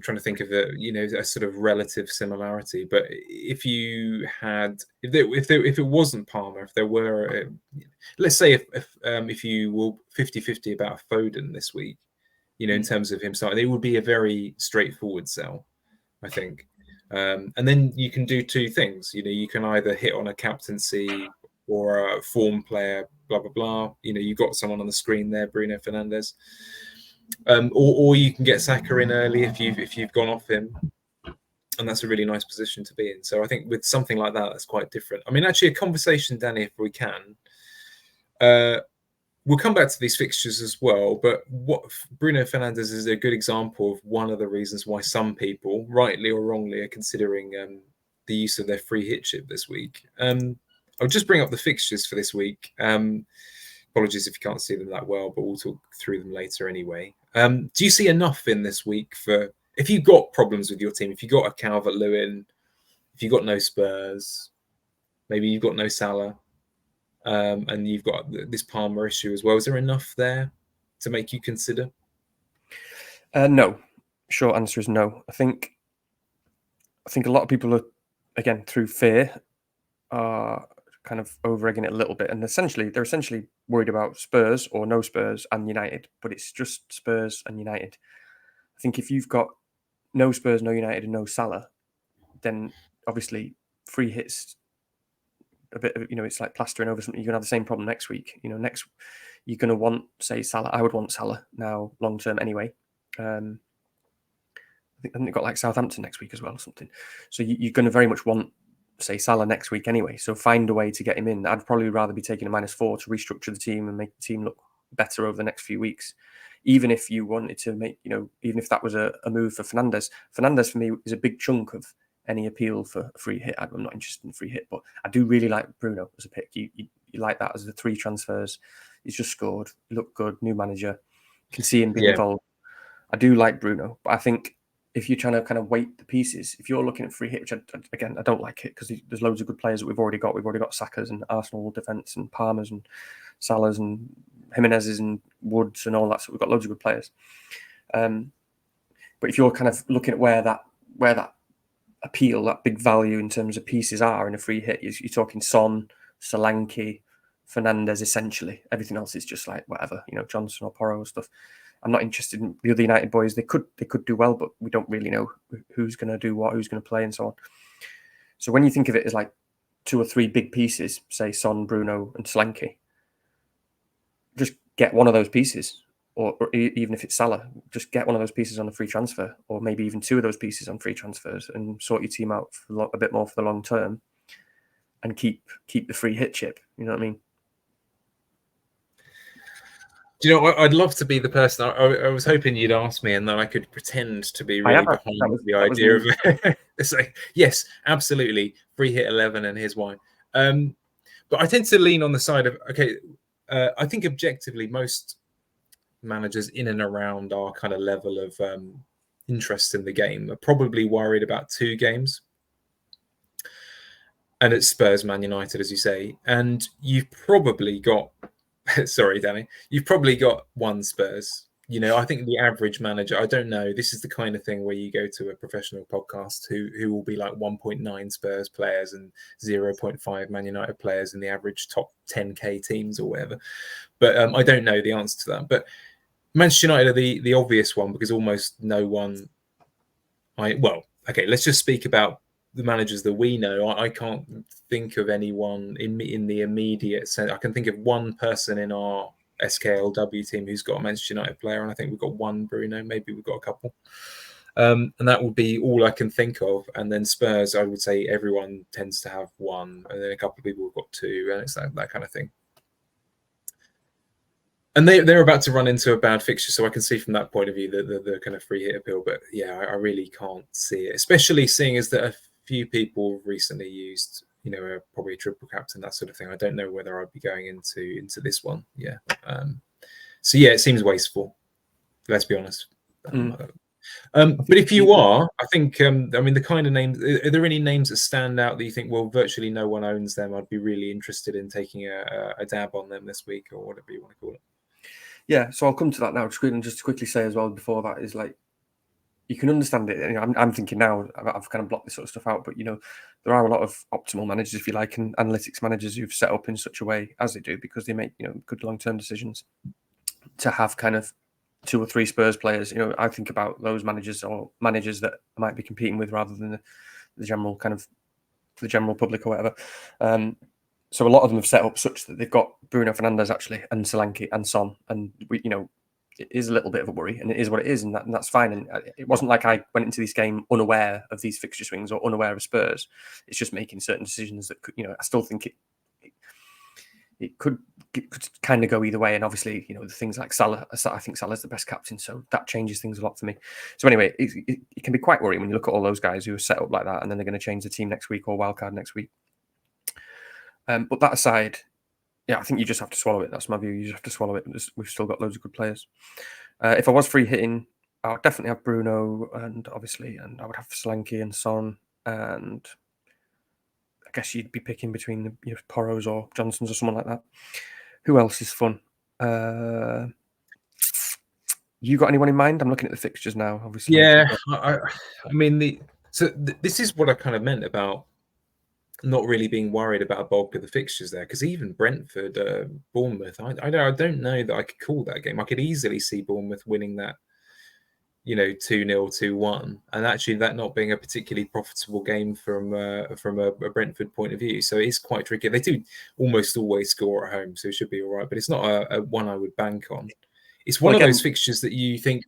trying to think of a sort of relative similarity, but if it wasn't Palmer, if there were, let's say if you were 50-50 about Foden this week, in terms of him starting, it would be a very straightforward sell, I think. And then you can do 2 things. You can either hit on a captaincy or a form player blah blah blah. You've got someone on the screen there, Bruno Fernandes, or you can get Saka in early if you've gone off him, and that's a really nice position to be in. So I think with something like that, that's quite different. I mean, actually, a conversation, Danny, if we can. We'll come back to these fixtures as well, but what Bruno Fernandes is a good example of one of the reasons why some people, rightly or wrongly, are considering the use of their free hit chip this week. I'll just bring up the fixtures for this week. Apologies if you can't see them that well, but we'll talk through them later anyway. Do you see enough in this week for if you've got problems with your team, if you've got a Calvert-Lewin, if you've got no Spurs, maybe you've got no Salah, and you've got this Palmer issue as well. Is there enough there to make you consider? No. Short answer is no. I think a lot of people are, again, through fear, are kind of over-egging it a little bit. And they're essentially worried about Spurs or no Spurs and United, but it's just Spurs and United. I think if you've got no Spurs, no United, and no Salah, then obviously free hits a bit of, it's like plastering over something. You're going to have the same problem next week. Next, you're going to want, say, Salah. I would want Salah now long term anyway. I think they've got like Southampton next week as well or something. So you're going to very much want, say, Salah next week anyway. So find a way to get him in. I'd probably rather be taking a -4 to restructure the team and make the team look better over the next few weeks. Even if you wanted to make, even if that was a move for Fernandes. Fernandes for me is a big chunk of any appeal for a free hit. I'm not interested in free hit, but I do really like Bruno as a pick. You like that as the 3 transfers. He's just scored. He looked good. New manager. Can see him being involved. I do like Bruno, but I think if you're trying to kind of weight the pieces, if you're looking at free hit, which I don't like it because there's loads of good players that we've already got. We've already got Saka's and Arsenal defence and Palmer's and Salah's and Jimenez's and Woods and all that. So we've got loads of good players. But if you're kind of looking at where that appeal, that big value in terms of pieces are in a free hit, you're talking Son, Solanke, Fernandes, essentially. Everything else is just like whatever, Johnson or Porro stuff. I'm not interested in the other United boys. They could do well, but we don't really know who's going to do what, who's going to play and so on. So when you think of it as like 2 or 3 big pieces, say Son, Bruno and Solanke, just get one of those pieces. Or even if it's Salah, just get one of those pieces on a free transfer, or maybe even 2 of those pieces on free transfers, and sort your team out for a bit more for the long term, and keep the free hit chip. You know what I mean? Do you know? I'd love to be the person. I was hoping you'd ask me, and then I could pretend to be really behind the idea of it. It's like, yes, absolutely, free hit 11, and here's why. But I tend to lean on the side of I think objectively most managers in and around our kind of level of interest in the game are probably worried about 2 games, and it's Spurs, Man United, as you say, and you've probably got sorry, Danny, you've probably got 1 Spurs. I think the average manager, I don't know, this is the kind of thing where you go to a professional podcast who will be like 1.9 Spurs players and 0.5 Man United players in the average top 10k teams or whatever, but I don't know the answer to that. But Manchester United are the obvious one because almost no one. Let's just speak about the managers that we know. I can't think of anyone in the immediate sense. I can think of 1 person in our SKLW team who's got a Manchester United player, and I think we've got 1 Bruno. Maybe we've got a couple, and that would be all I can think of. And then Spurs, I would say everyone tends to have 1, and then a couple of people have got 2, and it's that kind of thing. And they're about to run into a bad fixture, so I can see from that point of view the kind of free hit appeal. But yeah, I really can't see it, especially seeing as that a few people recently used, probably a triple captain, that sort of thing. I don't know whether I'd be going into this one. Yeah. So yeah, it seems wasteful. Let's be honest. But if you are, I think, the kind of names, are there any names that stand out that you think, well, virtually no one owns them? I'd be really interested in taking a dab on them this week, or whatever you want to call it. Yeah, so I'll come to that now. Just to quickly say as well before that is like, you can understand it. I'm thinking now, I've kind of blocked this sort of stuff out, but there are a lot of optimal managers, if you like, and analytics managers who've set up in such a way as they do because they make good long-term decisions to have kind of 2 or 3 Spurs players. I think about those managers or managers that I might be competing with rather than the general kind of the general public or whatever. So a lot of them have set up such that they've got Bruno Fernandes actually and Solanke and Son, and it is a little bit of a worry, and it is what it is, and that's fine. And it wasn't like I went into this game unaware of these fixture swings or unaware of Spurs. It's just making certain decisions that could, I still think it could kind of go either way. And obviously, the things like Salah, I think Salah's the best captain, so that changes things a lot for me. So anyway, it can be quite worrying when you look at all those guys who are set up like that, and then they're going to change the team next week or wildcard next week. But that aside, yeah, I think you just have to swallow it. That's my view. You just have to swallow it. We've still got loads of good players. If I was free hitting, I would definitely have Bruno, and I would have Solanke and Son, and I guess you'd be picking between the Poros or Johnsons or someone like that. Who else is fun? You got anyone in mind? I'm looking at the fixtures now. Obviously, yeah. This is what I kind of meant about not really being worried about a bulk of the fixtures there, because even Brentford, Bournemouth, I don't know that I could call that game. I could easily see Bournemouth winning that, 2-0, 2-1, and actually that not being a particularly profitable game from a Brentford point of view. So it is quite tricky. They do almost always score at home, so it should be all right. But it's not a one I would bank on. It's one of those fixtures that you think,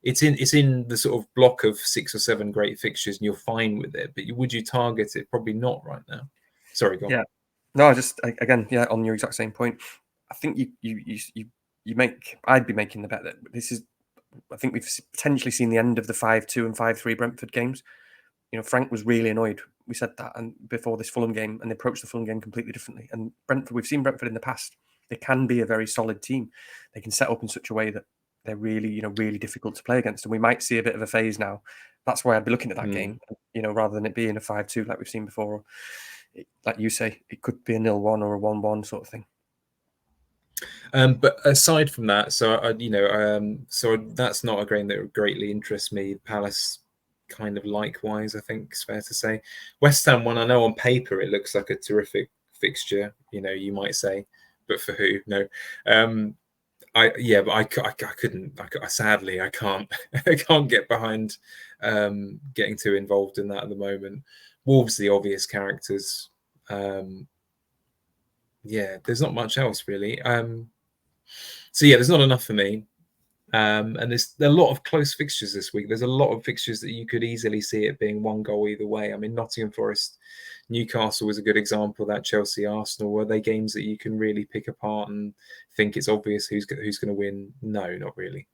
it's in the sort of block of 6 or 7 great fixtures, and you're fine with it. But would you target it? Probably not right now. Sorry, go on. Yeah, no, on your exact same point. I think I'd be making the bet that this is. I think we've potentially seen the end of the 5-2 and 5-3 Brentford games. Frank was really annoyed. We said that, and before this Fulham game, and they approached the Fulham game completely differently. And Brentford, we've seen Brentford in the past. They can be a very solid team. They can set up in such a way that they're really, really difficult to play against. And we might see a bit of a phase now. That's why I'd be looking at that game, rather than it being a 5-2 like we've seen before. Like you say, it could be a 0-1 or a 1-1 sort of thing. But aside from that, so that's not a game that greatly interests me. Palace, kind of likewise, I think it's fair to say. West Ham one, I know on paper it looks like a terrific fixture. You might say, but for who? No. I couldn't. Sadly, I can't. I can't get behind getting too involved in that at the moment. Wolves, the obvious characters. There's not much else really. There's not enough for me. And there are a lot of close fixtures this week. There's a lot of fixtures that you could easily see it being one goal either way. I mean, Nottingham Forest, Newcastle was a good example. That Chelsea, Arsenal, were they games that you can really pick apart and think it's obvious who's going to win? No, not really.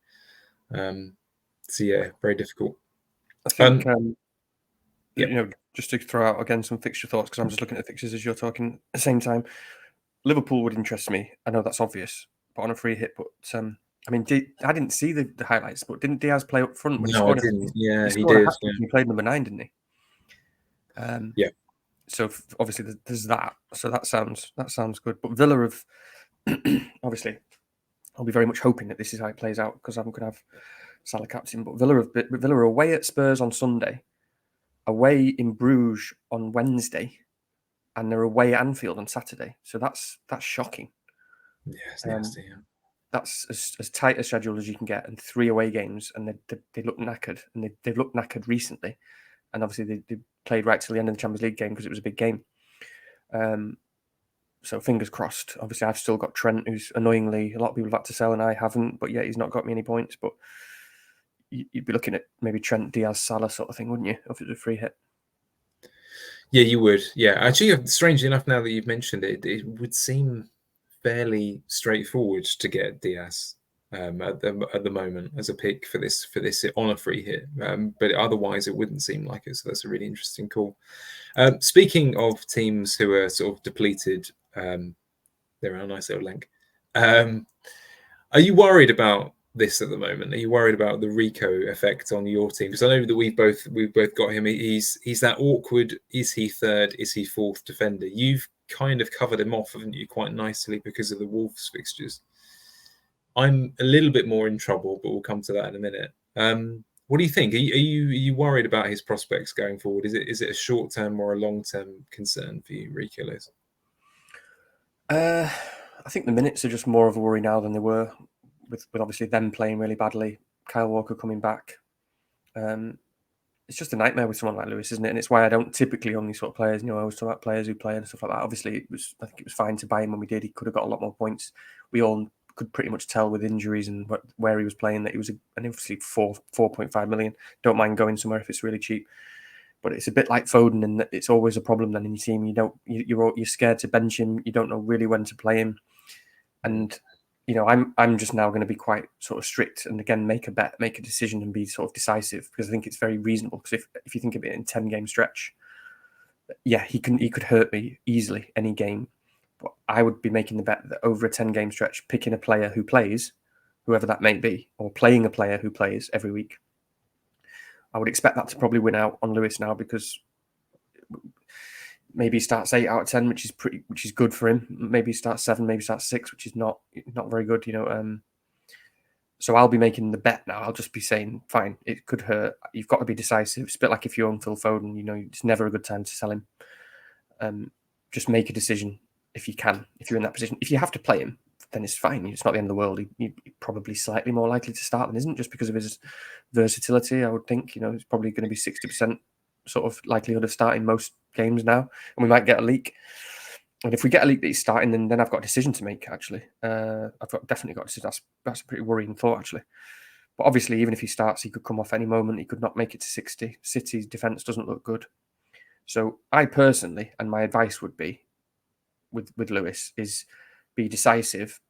Very difficult. I think just to throw out again some fixture thoughts, because I'm just looking at the fixtures as you're talking at the same time. Liverpool would interest me. I know that's obvious, but on a free hit. But I didn't see the highlights, but didn't Diaz play up front? No, I didn't. Yeah, he did. Yeah. He played number 9, didn't he? So obviously there's that. So that sounds good. But Villa have obviously, I'll be very much hoping that this is how it plays out, because I'm going to have Salah captain. But Villa are away at Spurs on Sunday, away in Bruges on Wednesday, and they're away at Anfield on Saturday. So that's shocking. Yeah, it's nasty. That's as tight a schedule as you can get, and 3 away games, and they look knackered, and they've looked knackered recently. And obviously they played right till the end of the Champions League game because it was a big game. So fingers crossed. Obviously, I've still got Trent, who's annoyingly, a lot of people have had to sell and I haven't, but yet he's not got me any points. But you'd be looking at maybe Trent, Diaz, Salah sort of thing, wouldn't you, if it was a free hit? Yeah, you would. Yeah, actually, strangely enough, now that you've mentioned it, it would seem fairly straightforward to get Diaz at the moment as a pick for this on a free hit. But otherwise, it wouldn't seem like it. So that's a really interesting call. Speaking of teams who are sort of depleted, they're a nice little link. Are you worried about this at the moment? Are you worried about the Rico effect on your team? Because I know that we've both got him. He's that awkward. Is he third? Is he fourth defender? You've kind of covered him off, haven't you, quite nicely because of the Wolves fixtures. I'm a little bit more in trouble, but we'll come to that in a minute. What do you think? Are you worried about his prospects going forward? Is it a short term or a long term concern for you, Rico Lewis? I think the minutes are just more of a worry now than they were, with obviously them playing really badly. Kyle Walker coming back. it's just a nightmare with someone like Lewis, isn't it? And it's why I don't typically only sort of players. I always talk about players who play and stuff like that. Obviously, I think it was fine to buy him when we did. He could have got a lot more points. We all could pretty much tell with injuries and where he was playing that he was an obviously 4.5 million. Don't mind going somewhere if it's really cheap. But it's a bit like Foden, and it's always a problem then in your team. You're scared to bench him. You don't know really when to play him, and I'm just now going to be quite sort of strict and again make a bet, make a decision, and be sort of decisive, because I think it's very reasonable. Because if you think of it in 10-game stretch, yeah, he could hurt me easily any game. But I would be making the bet that over a 10-game stretch, picking a player who plays, whoever that may be, or playing a player who plays every week, I would expect that to probably win out on Lewis now, because maybe he starts 8 out of 10, which is good for him. Maybe he starts 7, maybe he starts 6, which is not very good, So I'll be making the bet now. I'll just be saying, fine, it could hurt. You've got to be decisive. It's a bit like if you own Phil Foden, it's never a good time to sell him. Just make a decision if you can, if you're in that position. If you have to play him, then it's fine. It's not the end of the world. He's probably slightly more likely to start than isn't, just because of his versatility. I would think, it's probably going to be 60% sort of likelihood of starting most games now, and we might get a leak. And if we get a leak that he's starting, then I've got a decision to make. Actually, definitely got a decision. That's a pretty worrying thought, actually. But obviously, even if he starts, he could come off any moment. He could not make it to 60. City's defense doesn't look good. So I personally, and my advice would be with Lewis, is be decisive.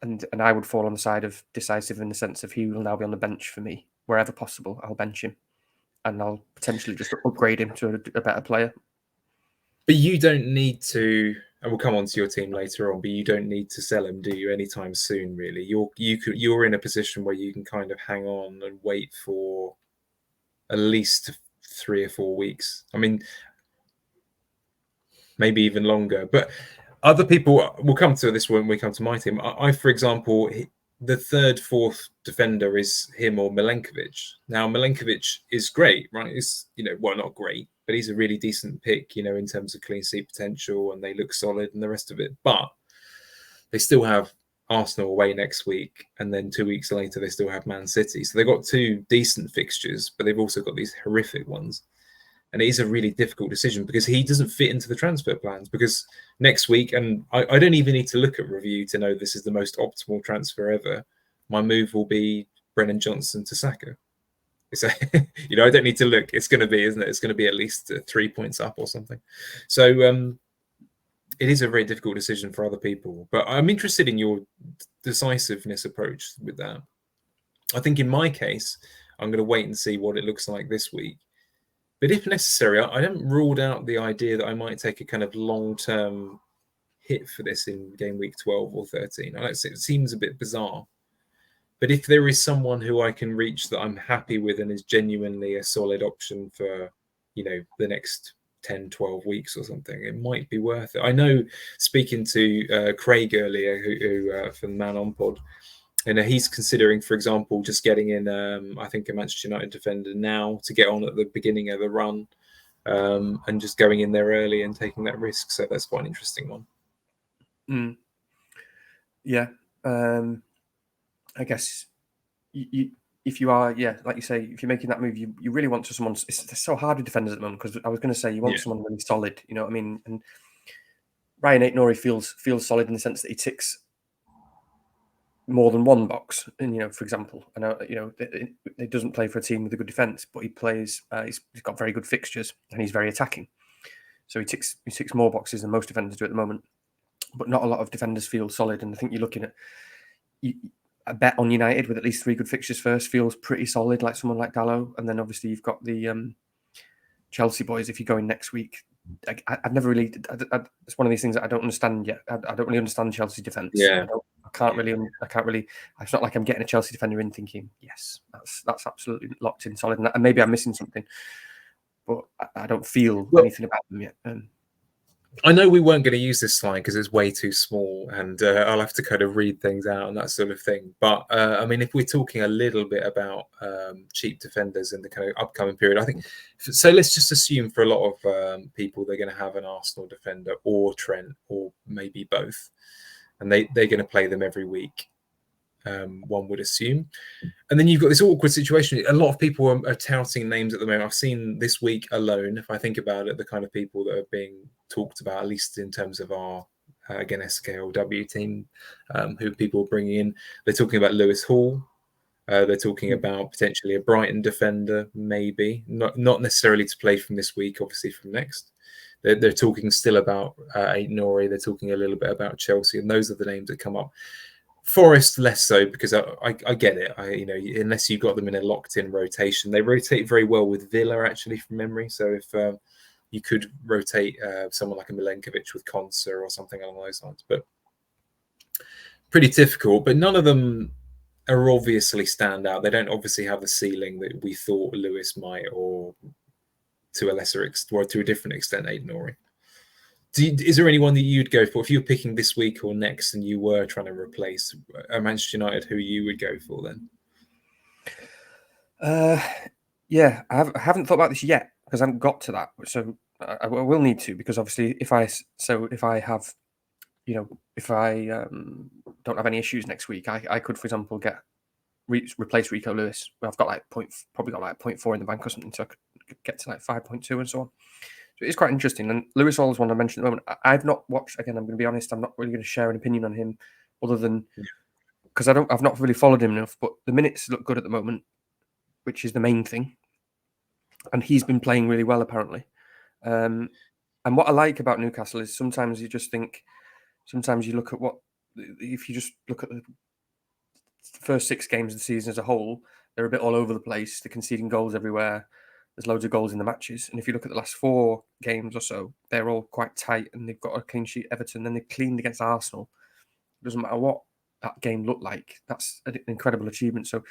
And I would fall on the side of decisive in the sense of he will now be on the bench for me. Wherever possible, I'll bench him. And I'll potentially just upgrade him to a better player. But you don't need to, and we'll come on to your team later on, but you don't need to sell him, do you, anytime soon, really? You're in a position where you can kind of hang on and wait for at least 3 or 4 weeks. I mean, maybe even longer. But other people, we'll come to this when we come to my team. I for example, the third, fourth defender is him or Milenkovic. Now, Milenkovic is great, right? It's, well, not great, but he's a really decent pick, in terms of clean sheet potential, and they look solid and the rest of it. But they still have Arsenal away next week, and then 2 weeks later, they still have Man City. So they've got 2 decent fixtures, but they've also got these horrific ones. And it is a really difficult decision because he doesn't fit into the transfer plans. Because next week, and I don't even need to look at review to know this is the most optimal transfer ever, my move will be Brennan Johnson to Saka. So, I don't need to look. It's going to be, isn't it? It's going to be at least 3 points up or something. So it is a very difficult decision for other people. But I'm interested in your decisiveness approach with that. I think in my case, I'm going to wait and see what it looks like this week. But if necessary, I haven't ruled out the idea that I might take a kind of long-term hit for this in game week 12 or 13. It seems a bit bizarre. But if there is someone who I can reach that I'm happy with and is genuinely a solid option for, the next 10, 12 weeks or something, it might be worth it. I know, speaking to Craig earlier, who from Man On Pod, and he's considering, for example, just getting in, I think, a Manchester United defender now to get on at the beginning of the run, and just going in there early and taking that risk. So that's quite an interesting one. Yeah. I guess if you are, like you say, if you're making that move, you really want someone. It's so hard with defenders at the moment, because I was going to say you want someone really solid. You know what I mean? And Ryan Aït-Nouri feels solid in the sense that he ticks more than one box. And for example, I know he doesn't play for a team with a good defense, but he plays. He's got very good fixtures and he's very attacking. So he ticks more boxes than most defenders do at the moment. But not a lot of defenders feel solid, and I think you're looking at a bet on United with at least 3 good fixtures first feels pretty solid, like someone like Dalot. And then obviously you've got the Chelsea boys. If you go in next week, I've never really. It's one of these things that I don't understand yet. I don't really understand Chelsea defense. Yeah, I can't really. It's not like I'm getting a Chelsea defender in thinking, yes, that's absolutely locked in solid. And maybe I'm missing something, but I don't feel anything about them yet. I know we weren't going to use this slide because it's way too small, and I'll have to kind of read things out and that sort of thing. But I mean, if we're talking a little bit about cheap defenders in the kind of upcoming period, I think so. Let's just assume for a lot of people they're going to have an Arsenal defender or Trent or maybe both, and they're going to play them every week. one would assume. And then you've got this awkward situation. A lot of people are touting names at the moment. I've seen this week alone, if I think about it, the kind of people that are being talked about, at least in terms of our, again, SKLW team, who people are bringing in. They're talking about Lewis Hall. They're talking about potentially a Brighton defender, maybe. Not necessarily to play from this week, obviously from next. They're talking still about Aït-Nouri. They're talking a little bit about Chelsea, and those are the names that come up. Forest less so, because I get it. Unless you've got them in a locked-in rotation, they rotate very well with Villa, actually, from memory. So if you could rotate someone like a Milenkovic with Konsa or something along those lines, but pretty difficult. But none of them are obviously stand out. They don't obviously have the ceiling that we thought Lewis might, or to a lesser extent, or to a different extent, Aït-Nouri. Is there anyone that you'd go for if you were picking this week or next and you were trying to replace Manchester United, who you would go for then? Yeah, I haven't thought about this yet because I haven't got to that. So I will need to, because obviously if I have, if I don't have any issues next week, I could, for example, replace Rico Lewis. I've got probably got 0.4 in the bank or something, so I could get to 5.2 and so on. So it's quite interesting. And Lewis Hall is one I mentioned at the moment. I've not watched, again, I'm going to be honest, I'm not really going to share an opinion on him other than because I've not really followed him enough, but the minutes look good at the moment, which is the main thing. And he's been playing really well, apparently. And what I like about Newcastle is sometimes you look at if you just look at the first 6 games of the season as a whole, they're a bit all over the place. They're conceding goals everywhere. There's loads of goals in the matches. And if you look at the last 4 games or so, they're all quite tight and they've got a clean sheet Everton. Then they've cleaned against Arsenal. It doesn't matter what that game looked like. That's an incredible achievement. So,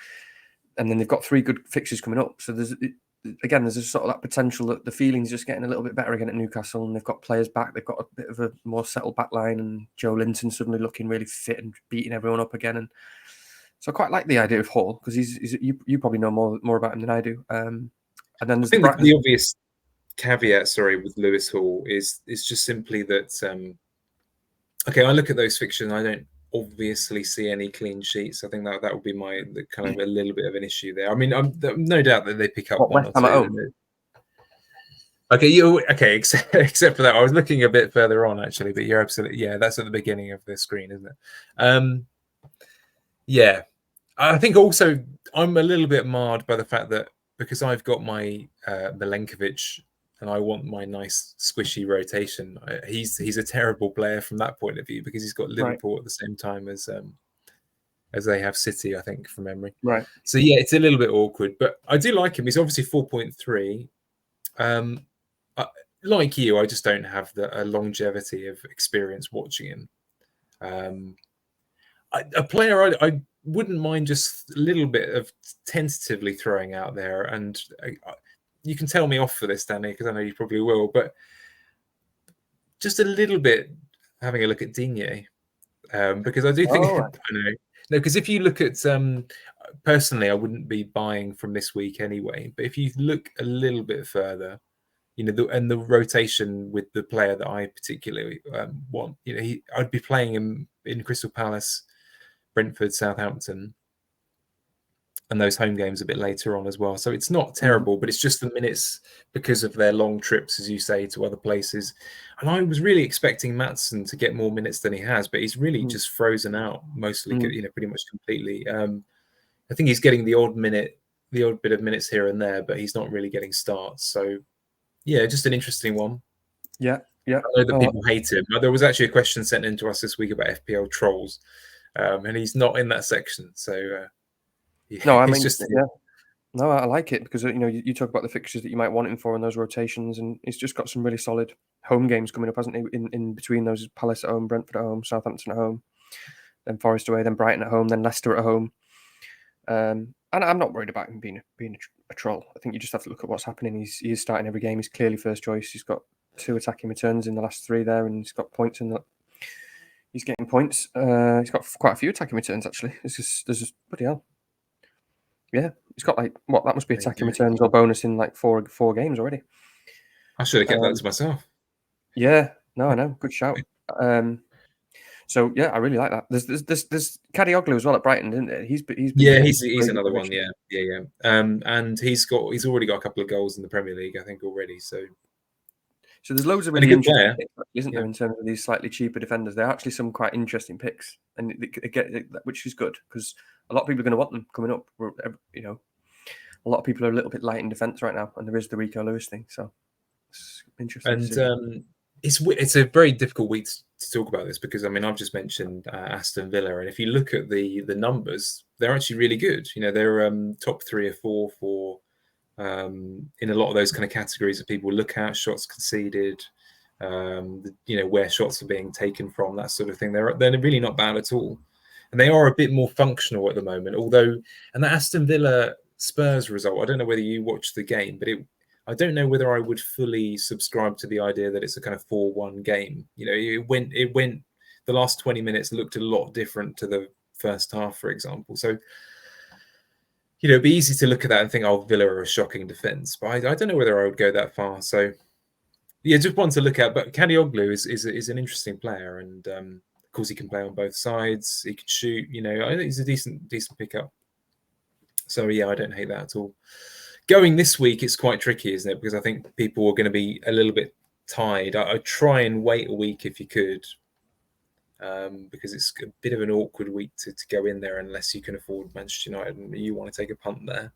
and then they've got 3 good fixtures coming up. So there's a sort of that potential that the feeling's just getting a little bit better again at Newcastle, and they've got players back. They've got a bit of a more settled back line, and Joe Linton suddenly looking really fit and beating everyone up again. And so I quite like the idea of Hall, because you probably know more about him than I do. And then I think the obvious caveat, with Lewis Hall is just simply that, I look at those fixtures and I don't obviously see any clean sheets. I think that would be the kind of a little bit of an issue there. I mean, I'm no doubt that they pick up one or two. At home? Okay, except for that, I was looking a bit further on actually, but you're absolutely, that's at the beginning of the screen, isn't it? Yeah, I think also I'm a little bit marred by the fact that, because I've got my Milenkovic and I want my nice squishy rotation, he's a terrible player from that point of view, because he's got Liverpool at the same time as they have City, I think, from memory. Right. So yeah, it's a little bit awkward, but I do like him. He's obviously 4.3. Like you, I just don't have the longevity of experience watching him. A player I wouldn't mind just a little bit of tentatively throwing out there, and you can tell me off for this, Danny, because I know you probably will, but just a little bit having a look at Digne, because I do think because if you look at personally, I wouldn't be buying from this week anyway, but if you look a little bit further, and the rotation with the player that I particularly want, I'd be playing him in Crystal Palace, Brentford, Southampton, and those home games a bit later on as well. So it's not terrible, but it's just the minutes because of their long trips, as you say, to other places. And I was really expecting Maatsen to get more minutes than he has, but he's really just frozen out mostly, pretty much completely. I think he's getting the odd bit of minutes here and there, but he's not really getting starts. So yeah, just an interesting one. Yeah. I know that people hate him. There was actually a question sent in to us this week about FPL trolls, and he's not in that section. So no, I mean, no, I like it, because you talk about the fixtures that you might want him for in those rotations, and he's just got some really solid home games coming up, hasn't he? In between those, Palace at home, Brentford at home, Southampton at home, then Forest away, then Brighton at home, then Leicester at home. And I'm not worried about him being a troll. I think you just have to look at what's happening. He is starting every game. He's clearly first choice. He's got 2 attacking returns in the last 3 there, and he's got points in that. He's getting points. He's got quite a few attacking returns actually. There's just bloody hell. Yeah, he's got that must be attacking returns or bonus in 4 games already. I should have kept that to myself. Yeah, no, I know. Good shout. So yeah, I really like that. There's Kadioglu as well at Brighton, isn't it? He's been Yeah, getting he's another one. Yeah. And he's already got a couple of goals in the Premier League, I think, already. So there's loads of and a really good interesting player, picks, isn't there, in terms of these slightly cheaper defenders? There are actually some quite interesting picks, and which is good because a lot of people are going to want them coming up. You know, a lot of people are a little bit light in defence right now, and there is the Rico Lewis thing. So it's interesting and to see. it's a very difficult week to talk about this because I mean I've just mentioned Aston Villa, and if you look at the numbers, they're actually really good. You know, they're top 3 or 4 for in a lot of those kind of categories that people look at: shots conceded, you know, where shots are being taken from, that sort of thing. They're really not bad at all, and they are a bit more functional at the moment. Although, and the Aston Villa Spurs result, I don't know whether you watched the game, but I don't know whether I would fully subscribe to the idea that it's a kind of 4-1 game. You know, it went the last 20 minutes looked a lot different to the first half, for example. So, you know, it'd be easy to look at that and think, oh, Villa are a shocking defence. But I don't know whether I would go that far. So, yeah, just one to look at. But Kadioglu is an interesting player. And, of course, he can play on both sides. He can shoot. You know, I think he's a decent pickup. So, yeah, I don't hate that at all. Going this week, it's quite tricky, isn't it? Because I think people are going to be a little bit tied. I'd try and wait a week if you could. Because it's a bit of an awkward week to go in there unless you can afford Manchester United and you want to take a punt there,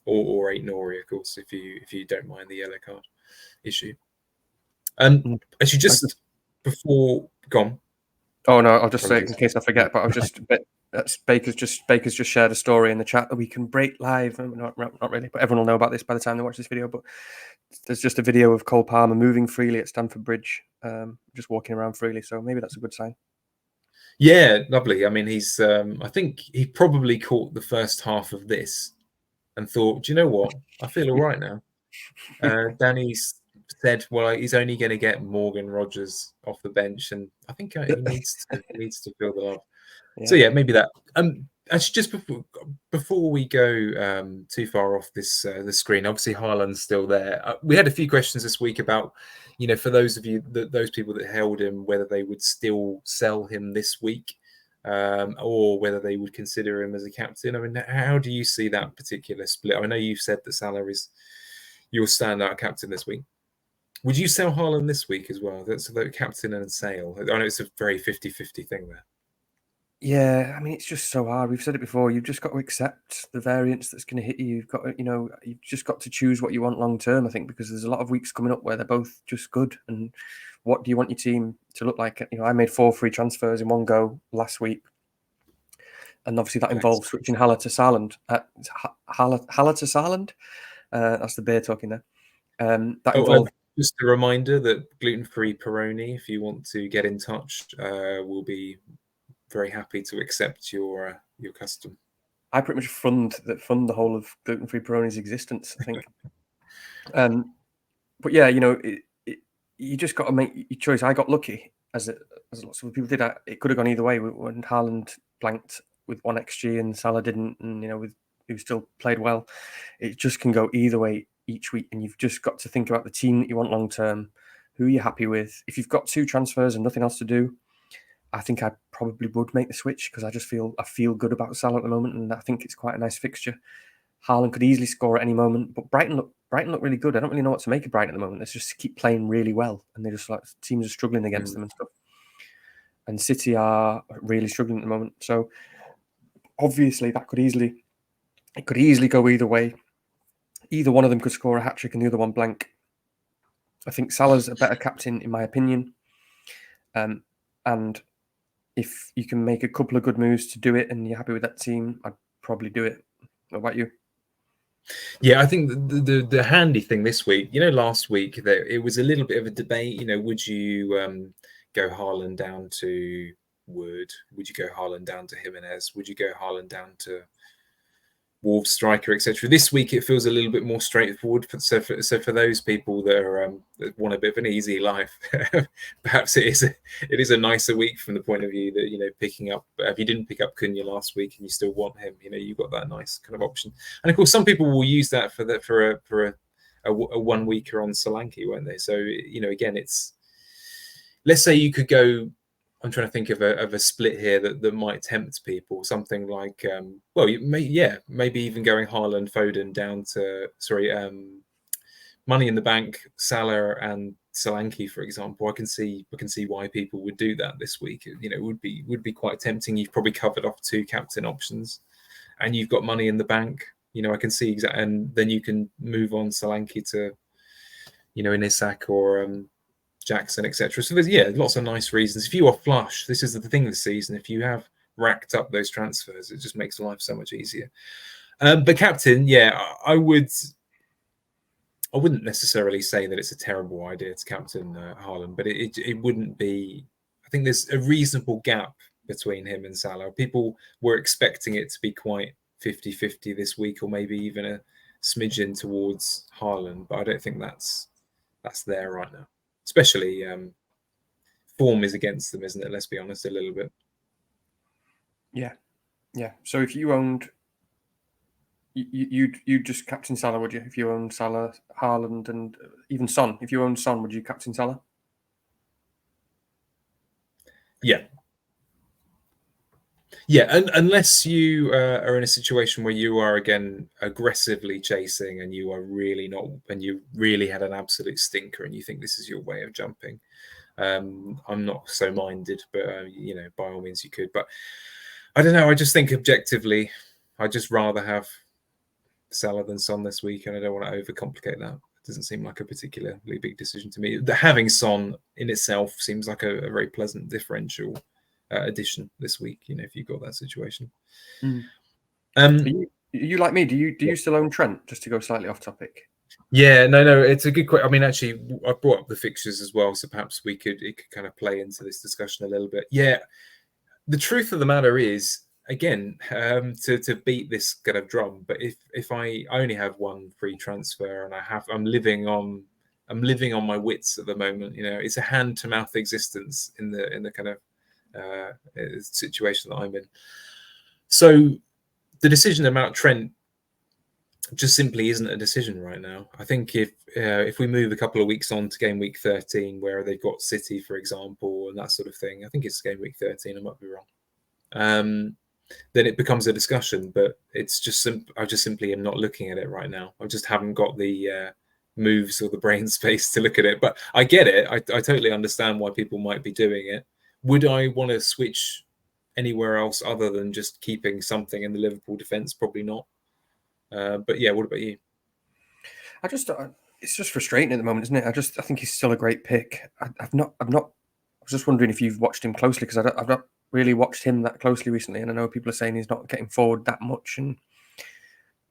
or Aït-Nouri, of course, if you don't mind the yellow card issue. Actually, just before gone. Oh no, I'll just say it in case I forget. But I was just Baker's just shared a story in the chat that we can break live. Not really, but everyone will know about this by the time they watch this video. But there's just a video of Cole Palmer moving freely at Stamford Bridge, just walking around freely. So maybe that's a good sign. Yeah, lovely. I mean, he's. I think he probably caught the first half of this and thought, do you know what? I feel all right now. Danny's said, well, he's only going to get Morgan Rogers off the bench, and I think he needs to feel the love. Yeah. So yeah, maybe that. Actually, just before we go too far off this the screen, obviously Haaland's still there. We had a few questions this week about, you know, for those of you those people that held him, whether they would still sell him this week, or whether they would consider him as a captain. I mean, how do you see that particular split? I know you've said that Salah is your standout captain this week. Would you sell Haaland this week as well? That's the captain and sale. I know it's a very 50-50 thing there. Yeah, I mean, it's just so hard. We've said it before. You've just got to accept the variance that's going to hit you. You've got to, you've just got to choose what you want long term, I think, because there's a lot of weeks coming up where they're both just good. And what do you want your team to look like? You know, I made 4 free transfers in one go last week. And obviously that involves switching Haaland to Haaland. Haaland to Haaland? That's the bear talking there. That involved... Just a reminder that gluten-free Peroni, if you want to get in touch, will be very happy to accept your custom. I pretty much fund the whole of gluten-free Peroni's existence, I think. But yeah, you know, you just got to make your choice. I got lucky, as lots of people did. It could have gone either way when Haaland blanked with 1 XG and Salah didn't, and you know, who still played well. It just can go either way each week, and you've just got to think about the team that you want long term, who you're happy with. If you've got 2 transfers and nothing else to do, I think I probably would make the switch because I feel good about Salah at the moment, and I think it's quite a nice fixture. Haaland could easily score at any moment, but Brighton look really good. I don't really know what to make of Brighton at the moment. They just keep playing really well, and they just teams are struggling against them and stuff. And City are really struggling at the moment. So obviously that could easily go either way. Either one of them could score a hat-trick and the other one blank. I think Salah's a better captain, in my opinion. And if you can make a couple of good moves to do it and you're happy with that team, I'd probably do it. What about you? Yeah, I think the handy thing this week, you know, last week, it was a little bit of a debate. You know, would you go Haaland down to Wood? Would you go Haaland down to Jimenez? Would you go Haaland down to Wolves striker, etc.? This week it feels a little bit more straightforward. So for those people that want a bit of an easy life, perhaps it is a nicer week from the point of view that, you know, picking up, if you didn't pick up Cunha last week and you still want him, you know, you've got that nice kind of option. And of course, some people will use that for a 1 weeker on Solanke, won't they? So, you know, again, it's, let's say you could go I'm trying to think of a split here that might tempt people. Something like, maybe even going Haaland, Foden down to Money in the Bank, Salah and Solanke, for example. I can see why people would do that this week. You know, it would be quite tempting. You've probably covered off 2 captain options, and you've got Money in the Bank. You know, I can see exactly, and then you can move on Solanke to, you know, Isak or Jackson, etc. So there's lots of nice reasons. If you are flush, this is the thing this season. If you have racked up those transfers, it just makes life so much easier. But captain, I wouldn't necessarily say that it's a terrible idea to captain Haaland, but it wouldn't be. I think there's a reasonable gap between him and Salah. People were expecting it to be quite 50-50 this week, or maybe even a smidgen towards Haaland, but I don't think that's there right now. Especially form is against them, isn't it? Let's be honest, a little bit. Yeah. So if you owned, you'd just captain Salah, would you? If you owned Salah, Haaland, and even Son, if you owned Son, would you captain Salah? Yeah, and unless you are in a situation where you are again aggressively chasing and you are really not, and you really had an absolute stinker and you think this is your way of jumping. I'm not so minded, but you know, by all means you could. But I don't know. I just think objectively, I'd just rather have Salah than Son this week, and I don't want to overcomplicate that. It doesn't seem like a particularly big decision to me. Having Son in itself seems like a very pleasant differential addition this week. You know, if you've got that situation. You like me? Do you still own Trent? Just to go slightly off topic. Yeah, no, it's a good question. I mean, actually, I brought up the fixtures as well, so perhaps it could kind of play into this discussion a little bit. Yeah, the truth of the matter is, again, to beat this kind of drum, but if I only have one free transfer and I'm living on my wits at the moment. You know, it's a hand to mouth existence in the kind of situation that I'm in. So the decision about Trent just simply isn't a decision right now. I think if we move a couple of weeks on to game week 13, where they've got City, for example, and that sort of thing, I think it's game week 13. I might be wrong. Then it becomes a discussion. But it's just I just simply am not looking at it right now. I just haven't got the moves or the brain space to look at it. But I get it. I totally understand why people might be doing it. Would I want to switch anywhere else other than just keeping something in the Liverpool defence? Probably not. But yeah, what about you? It's just frustrating at the moment, isn't it? I think he's still a great pick. I was just wondering if you've watched him closely, because I've not really watched him that closely recently, and I know people are saying he's not getting forward that much, and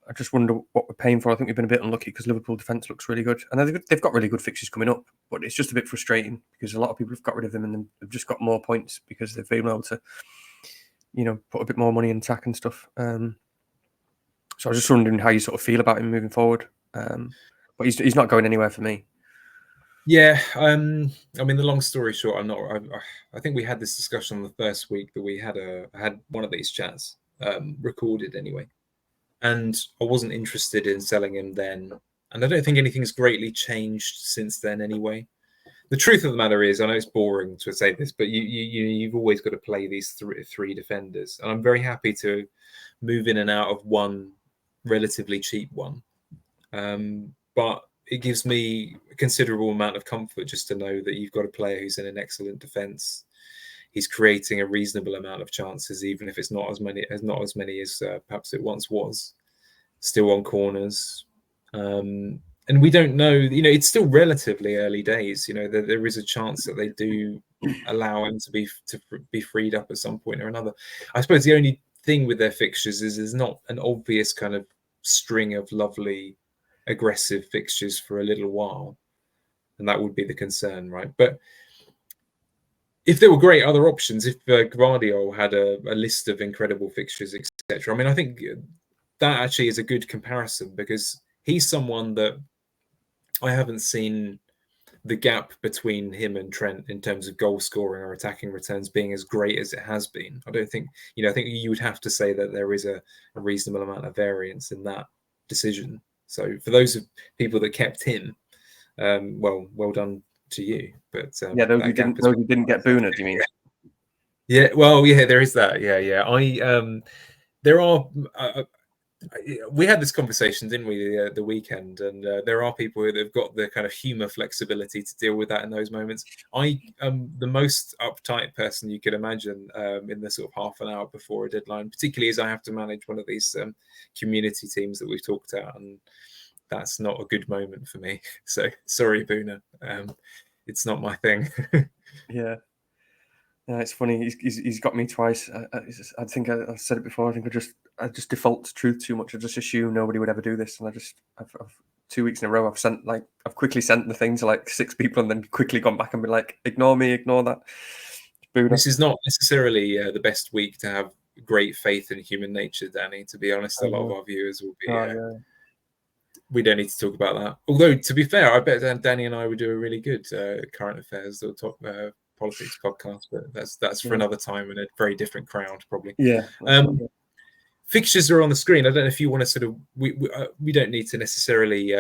I just wonder what we're paying for. I think we've been a bit unlucky because Liverpool defence looks really good, and they've got really good fixtures coming up, but it's just a bit frustrating because a lot of people have got rid of them and they've just got more points because they've been able to, you know, put a bit more money in attack and stuff. So I was just wondering how you sort of feel about him moving forward. But he's not going anywhere for me. Yeah, I mean, the long story short, I think we had this discussion on the first week that we had one of these chats recorded anyway, and I wasn't interested in selling him then, and I don't think anything's greatly changed since then anyway. The truth of the matter is, I know it's boring to say this, but you've always got to play these three defenders, and I'm very happy to move in and out of one relatively cheap one. But it gives me a considerable amount of comfort just to know that you've got a player who's in an excellent defence. He's creating a reasonable amount of chances, even if it's not as many as perhaps it once was. Still on corners, and we don't know. You know, it's still relatively early days. You know, there is a chance that they do allow him to be freed up at some point or another. I suppose the only thing with their fixtures is there's not an obvious kind of string of lovely aggressive fixtures for a little while, and that would be the concern, right? But if there were great other options, if Guardiola had a list of incredible fixtures, etc., I mean, I think that actually is a good comparison, because he's someone that I haven't seen the gap between him and Trent in terms of goal scoring or attacking returns being as great as it has been. I don't think, I think you would have to say that there is a reasonable amount of variance in that decision. So for those people that kept him, well done to you. But those who didn't get Boona, do you mean? Yeah, well, yeah, there is that. Yeah. There are. We had this conversation, didn't we, the weekend? And there are people that have got the kind of humour flexibility to deal with that in those moments. I am the most uptight person you could imagine in the sort of half an hour before a deadline, particularly as I have to manage one of these community teams that we've talked about, and that's not a good moment for me. So sorry, Boona. It's not my thing. Yeah. Yeah, it's funny. He's got me twice. I think I've said it before. I think I just default to truth too much. I just assume nobody would ever do this, and I've 2 weeks in a row I've quickly sent the thing to like 6 people, and then quickly gone back and been like, ignore me, ignore that. This is not necessarily the best week to have great faith in human nature, Danny. To be honest, a lot of our viewers will be. Yeah. We don't need to talk about that. Although, to be fair, I bet Danny and I would do a really good current affairs or top politics podcast, but that's for another time and a very different crowd, probably. Yeah. Fixtures are on the screen. I don't know if you want to sort of. We don't need to necessarily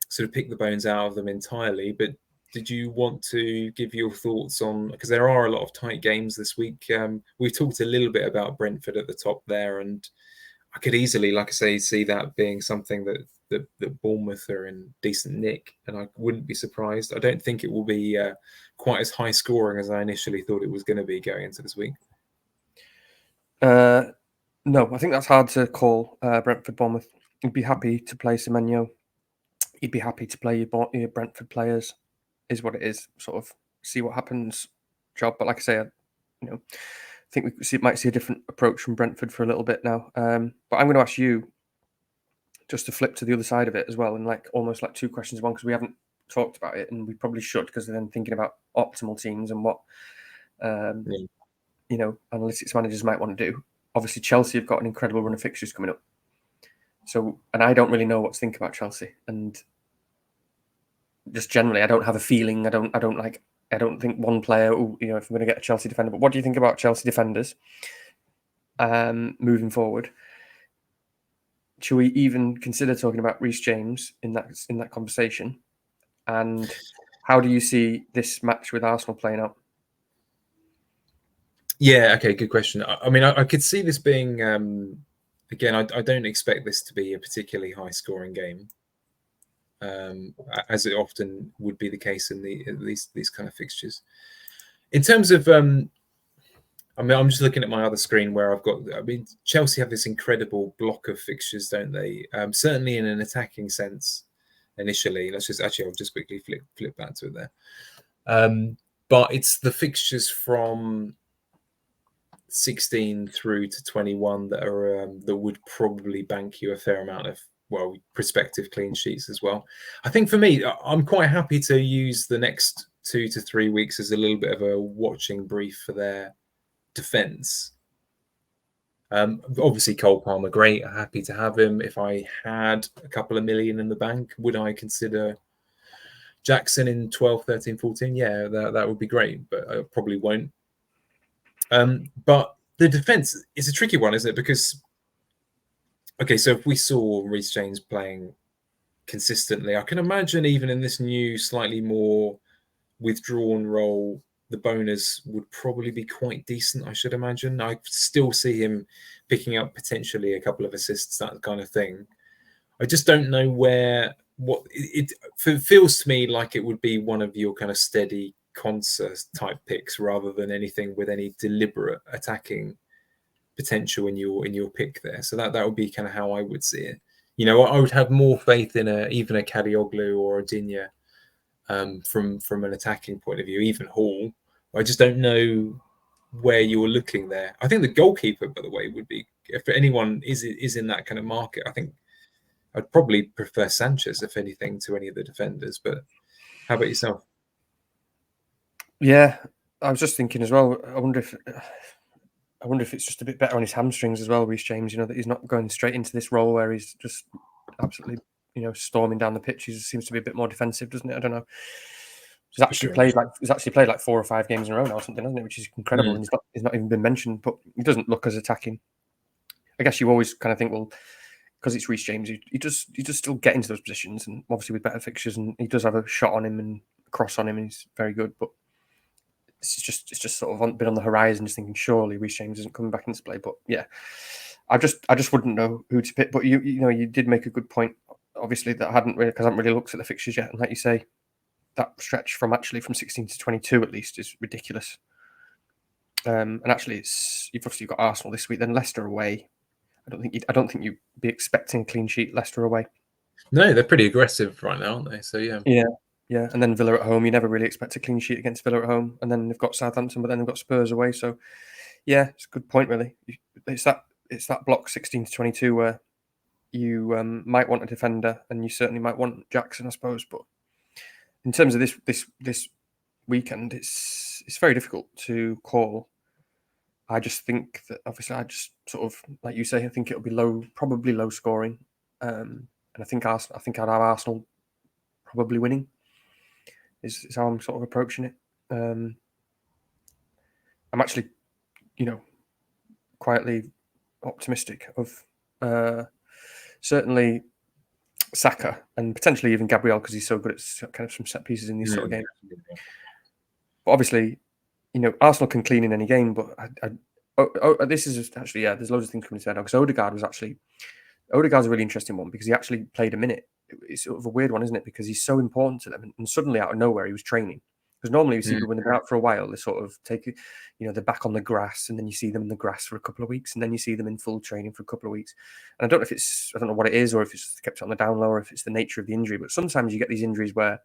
sort of pick the bones out of them entirely, but did you want to give your thoughts on, because there are a lot of tight games this week? We've talked a little bit about Brentford at the top there, and I could easily, like I say, see that being something that Bournemouth are in decent nick, and I wouldn't be surprised. I don't think it will be quite as high scoring as I initially thought it was going to be going into this week. No, I think that's hard to call. Brentford, Bournemouth. You'd be happy to play Semenyo. You'd be happy to play your Brentford players. Is what it is. Sort of see what happens. Job, but like I say, I think we might see a different approach from Brentford for a little bit now. But I'm going to ask you just to flip to the other side of it as well, and like almost like two questions in one, because we haven't talked about it, and we probably should, because then thinking about optimal teams and what analytics managers might want to do. Obviously, Chelsea have got an incredible run of fixtures coming up. So, and I don't really know what to think about Chelsea, and just generally, I don't have a feeling. I don't think one player. If I'm going to get a Chelsea defender, but what do you think about Chelsea defenders moving forward? Should we even consider talking about Reece James in that conversation? And how do you see this match with Arsenal playing out? Yeah, okay, good question. I mean, I could see this being, again, I don't expect this to be a particularly high-scoring game, as it often would be the case in at least these kind of fixtures. In terms of, I'm just looking at my other screen where I've got, Chelsea have this incredible block of fixtures, don't they? Certainly in an attacking sense initially. I'll just quickly flip back to it there. But it's the fixtures from 16 through to 21 that are that would probably bank you a fair amount of prospective clean sheets as well. I think for me, I'm quite happy to use the next 2 to 3 weeks as a little bit of a watching brief for their defense. Obviously Cole Palmer, great, happy to have him. If I had a couple of million in the bank, would I consider Jackson in 12, 13, 14? Yeah, that would be great, but I probably won't. But the defense is a tricky one, isn't it? Because, okay, so if we saw Reece James playing consistently, I can imagine even in this new, slightly more withdrawn role, the bonus would probably be quite decent, I should imagine. I still see him picking up potentially a couple of assists, that kind of thing. I just don't know what it feels to me like it would be one of your kind of steady concert type picks rather than anything with any deliberate attacking potential in your pick there. So that would be kind of how I would see it. I would have more faith in even a Kadioglu or a Digne from an attacking point of view, even Hall. I just don't know where you're looking there. I think the goalkeeper, by the way, would be, if anyone is in that kind of market, I think I'd probably prefer Sanchez, if anything, to any of the defenders. But how about yourself? Yeah, I was just thinking as well. I wonder if it's just a bit better on his hamstrings as well, Reece James. That he's not going straight into this role where he's just absolutely, storming down the pitch. He seems to be a bit more defensive, doesn't it? I don't know. He's actually played like 4 or 5 games in a row now, or something, hasn't it? Which is incredible. And he's not even been mentioned, but he doesn't look as attacking. I guess you always kind of think, well, because it's Reece James, he does still get into those positions, and obviously with better fixtures, and he does have a shot on him and a cross on him, and he's very good. But it's just sort of been on the horizon, just thinking surely Reece James isn't coming back into play. But yeah, I just wouldn't know who to pick. But you did make a good point. Obviously, that I haven't really looked at the fixtures yet, and like you say, that stretch from 16 to 22 at least is ridiculous. And actually, you've obviously got Arsenal this week, then Leicester away. I don't think you'd be expecting a clean sheet Leicester away. No, they're pretty aggressive right now, aren't they? So yeah. Yeah, and then Villa at home. You never really expect a clean sheet against Villa at home, and then they've got Southampton, but then they've got Spurs away. So, yeah, it's a good point, really. It's that block 16 to 22 where you might want a defender, and you certainly might want Jackson, I suppose. But in terms of this weekend, it's very difficult to call. I just think that obviously I just sort of like you say, I think it'll be probably low scoring, and I think I'd have Arsenal probably winning. Is how I'm sort of approaching it. I'm actually, quietly optimistic of certainly Saka and potentially even Gabriel because he's so good at kind of some set pieces in these sort of games. But obviously, Arsenal can clean in any game. But this is actually there's loads of things coming to head on because Odegaard's a really interesting one because he actually played a minute. It's sort of a weird one, isn't it? Because he's so important to them, and suddenly out of nowhere he was training. Because normally you see people when they're out for a while, they sort of take, they're back on the grass, and then you see them in the grass for a couple of weeks, and then you see them in full training for a couple of weeks. And I don't know what it is, or if it's kept it on the down low, or if it's the nature of the injury. But sometimes you get these injuries where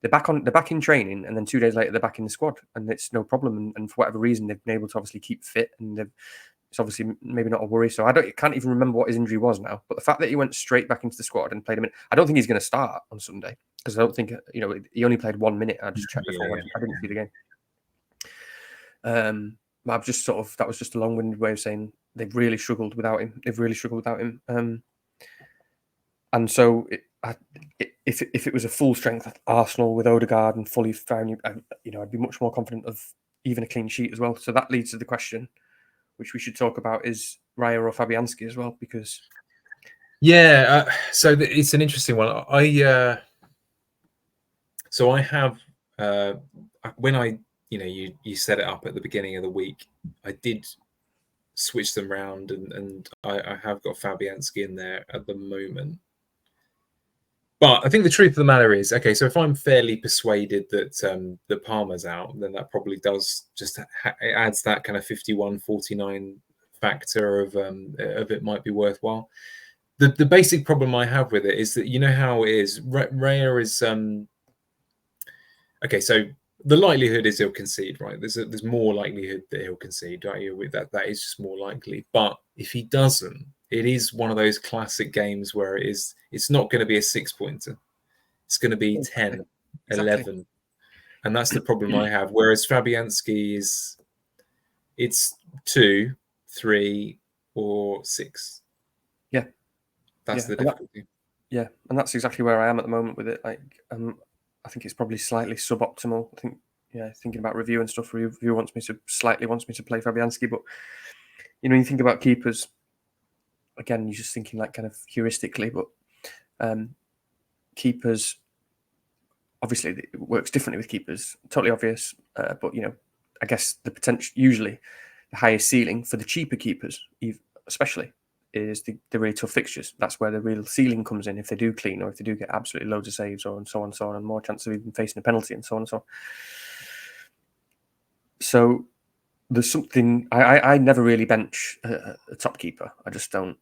they're back in training, and then 2 days later they're back in the squad, and it's no problem. And for whatever reason, they've been able to obviously keep fit, and it's obviously maybe not a worry. So I can't even remember what his injury was now. But the fact that he went straight back into the squad and played a minute, I don't think he's going to start on Sunday because I don't think he only played 1 minute. I just checked before. I didn't see the game. I've just that was just a long-winded way of saying they've really struggled without him. And so if it was a full strength Arsenal with Odegaard and fully found, I'd be much more confident of even a clean sheet as well. So that leads to the question, which we should talk about, is Raya or Fabianski as well, because so it's an interesting one. I have when I you set it up at the beginning of the week, I did switch them round, and I have got Fabianski in there at the moment. But I think the truth of the matter is, okay, so if I'm fairly persuaded that the Palmer's out, then that probably does just it adds that kind of 51-49 factor of it might be worthwhile. The basic problem I have with it is that how it is. Raya is okay. So the likelihood is he'll concede, right? There's more likelihood that he'll concede, right? That is just more likely. But if he doesn't, it is one of those classic games where it's not going to be a 6-pointer. It's going to be 10, exactly. 11. And that's the problem I have. Whereas Fabianski it's 2, 3, or 6. Yeah. That's the difficulty. And that's exactly where I am at the moment with it. Like, I think it's probably slightly suboptimal. I think, thinking about review and stuff, review wants me to play Fabianski, but you think about keepers. Again, you're just thinking like kind of heuristically, but keepers, obviously it works differently with keepers. Totally obvious, but I guess the potential, usually the highest ceiling for the cheaper keepers, especially, is the really tough fixtures. That's where the real ceiling comes in if they do clean or if they do get absolutely loads of saves and so on, and more chance of even facing a penalty and so on and so on. So there's something I never really bench a top keeper. I just don't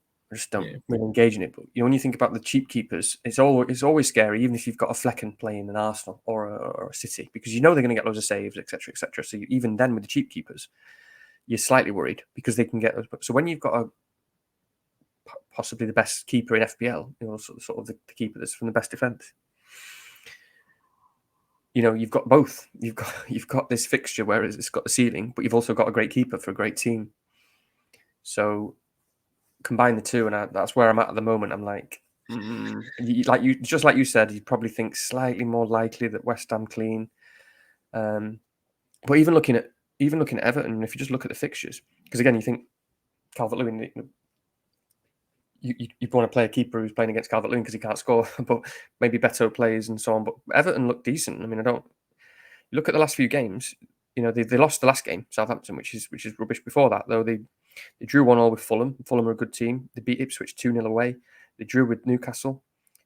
really engage in it. But when you think about the cheap keepers, it's always scary, even if you've got a Flecken playing an Arsenal or a City, because they're going to get loads of saves, etc., etc. So even then, with the cheap keepers, you're slightly worried because they can get. So when you've got possibly the best keeper in FPL, sort of the keeper that's from the best defence, you've got both. You've got this fixture where it's got the ceiling, but you've also got a great keeper for a great team. So combine the two, and that's where I'm at the moment. I'm like, like you said, you'd probably think slightly more likely that West Ham clean. But even looking at Everton, if you just look at the fixtures, because again, you think Calvert-Lewin, you want to play a keeper who's playing against Calvert-Lewin because he can't score, but maybe Beto plays and so on. But Everton look decent. I mean, you look at the last few games. they lost the last game, Southampton, which is rubbish. Before that, though, they drew 1-1 with Fulham. Fulham are a good team. They beat Ipswich 2-0 away. They drew with Newcastle.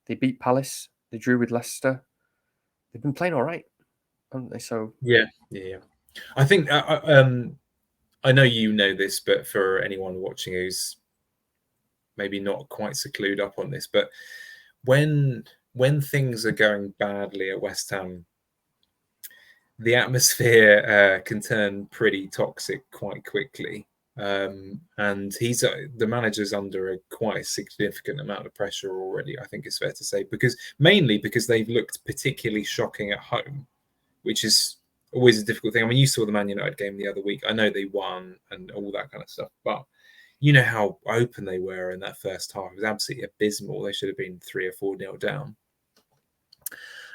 They beat Palace. They drew with Leicester. They've been playing all right, haven't they? So yeah. I think I know you know this, but for anyone watching who's maybe not quite so clued up on this, but when things are going badly at West Ham, the atmosphere can turn pretty toxic quite quickly. And he's the manager's under a quite significant amount of pressure already, I think it's fair to say, mainly because they've looked particularly shocking at home, which is always a difficult thing. I mean, you saw the Man United game the other week. I know they won and all that kind of stuff, but you know how open they were in that first half. It was absolutely abysmal. They should have been 3 or 4-0 down.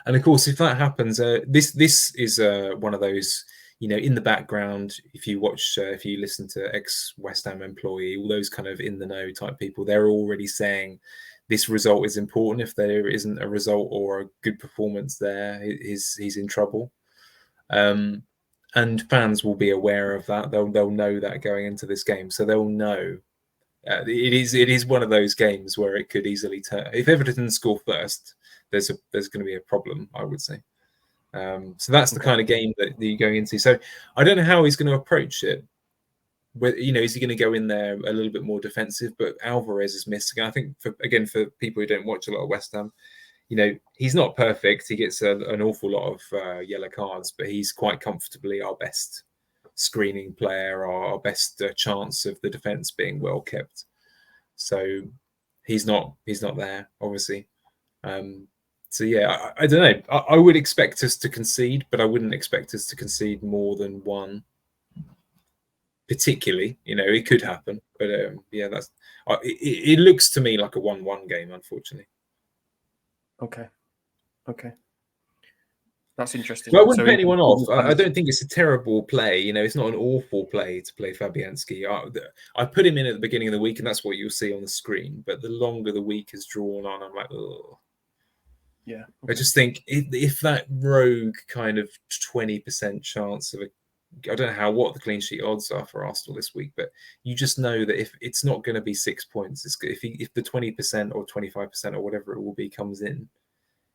And of course, if that happens, this is one of those, in the background. If you watch, if you listen to ex-West Ham employee, all those kind of in the know type people, they're already saying this result is important. If there isn't a result or a good performance there, he's in trouble. And fans will be aware of that. They'll know that going into this game, so they'll know. It is one of those games where it could easily turn. If Everton score first, there's going to be a problem, I would say. So that's the kind of game that you're going into. So I don't know how he's going to approach it. Is he going to go in there a little bit more defensive? But Alvarez is missing. I think for people who don't watch a lot of West Ham, he's not perfect. He gets an awful lot of yellow cards, but he's quite comfortably our best screening player, our best chance of the defense being well kept. So he's not there, obviously. So yeah, I don't know. I would expect us to concede, but I wouldn't expect us to concede more than one. Particularly, it could happen, but yeah, that's. It looks to me like a 1-1 game, unfortunately. Okay. That's interesting. Well, I wouldn't put anyone off. I don't think it's a terrible play. It's not an awful play to play Fabianski. I put him in at the beginning of the week, and that's what you'll see on the screen. But the longer the week is drawn on, I'm like, oh. Yeah. Okay. I just think if that rogue kind of 20% chance of I don't know what the clean sheet odds are for Arsenal this week, but you just know that if it's not going to be 6 points, if the 20% or 25% or whatever it will be comes in,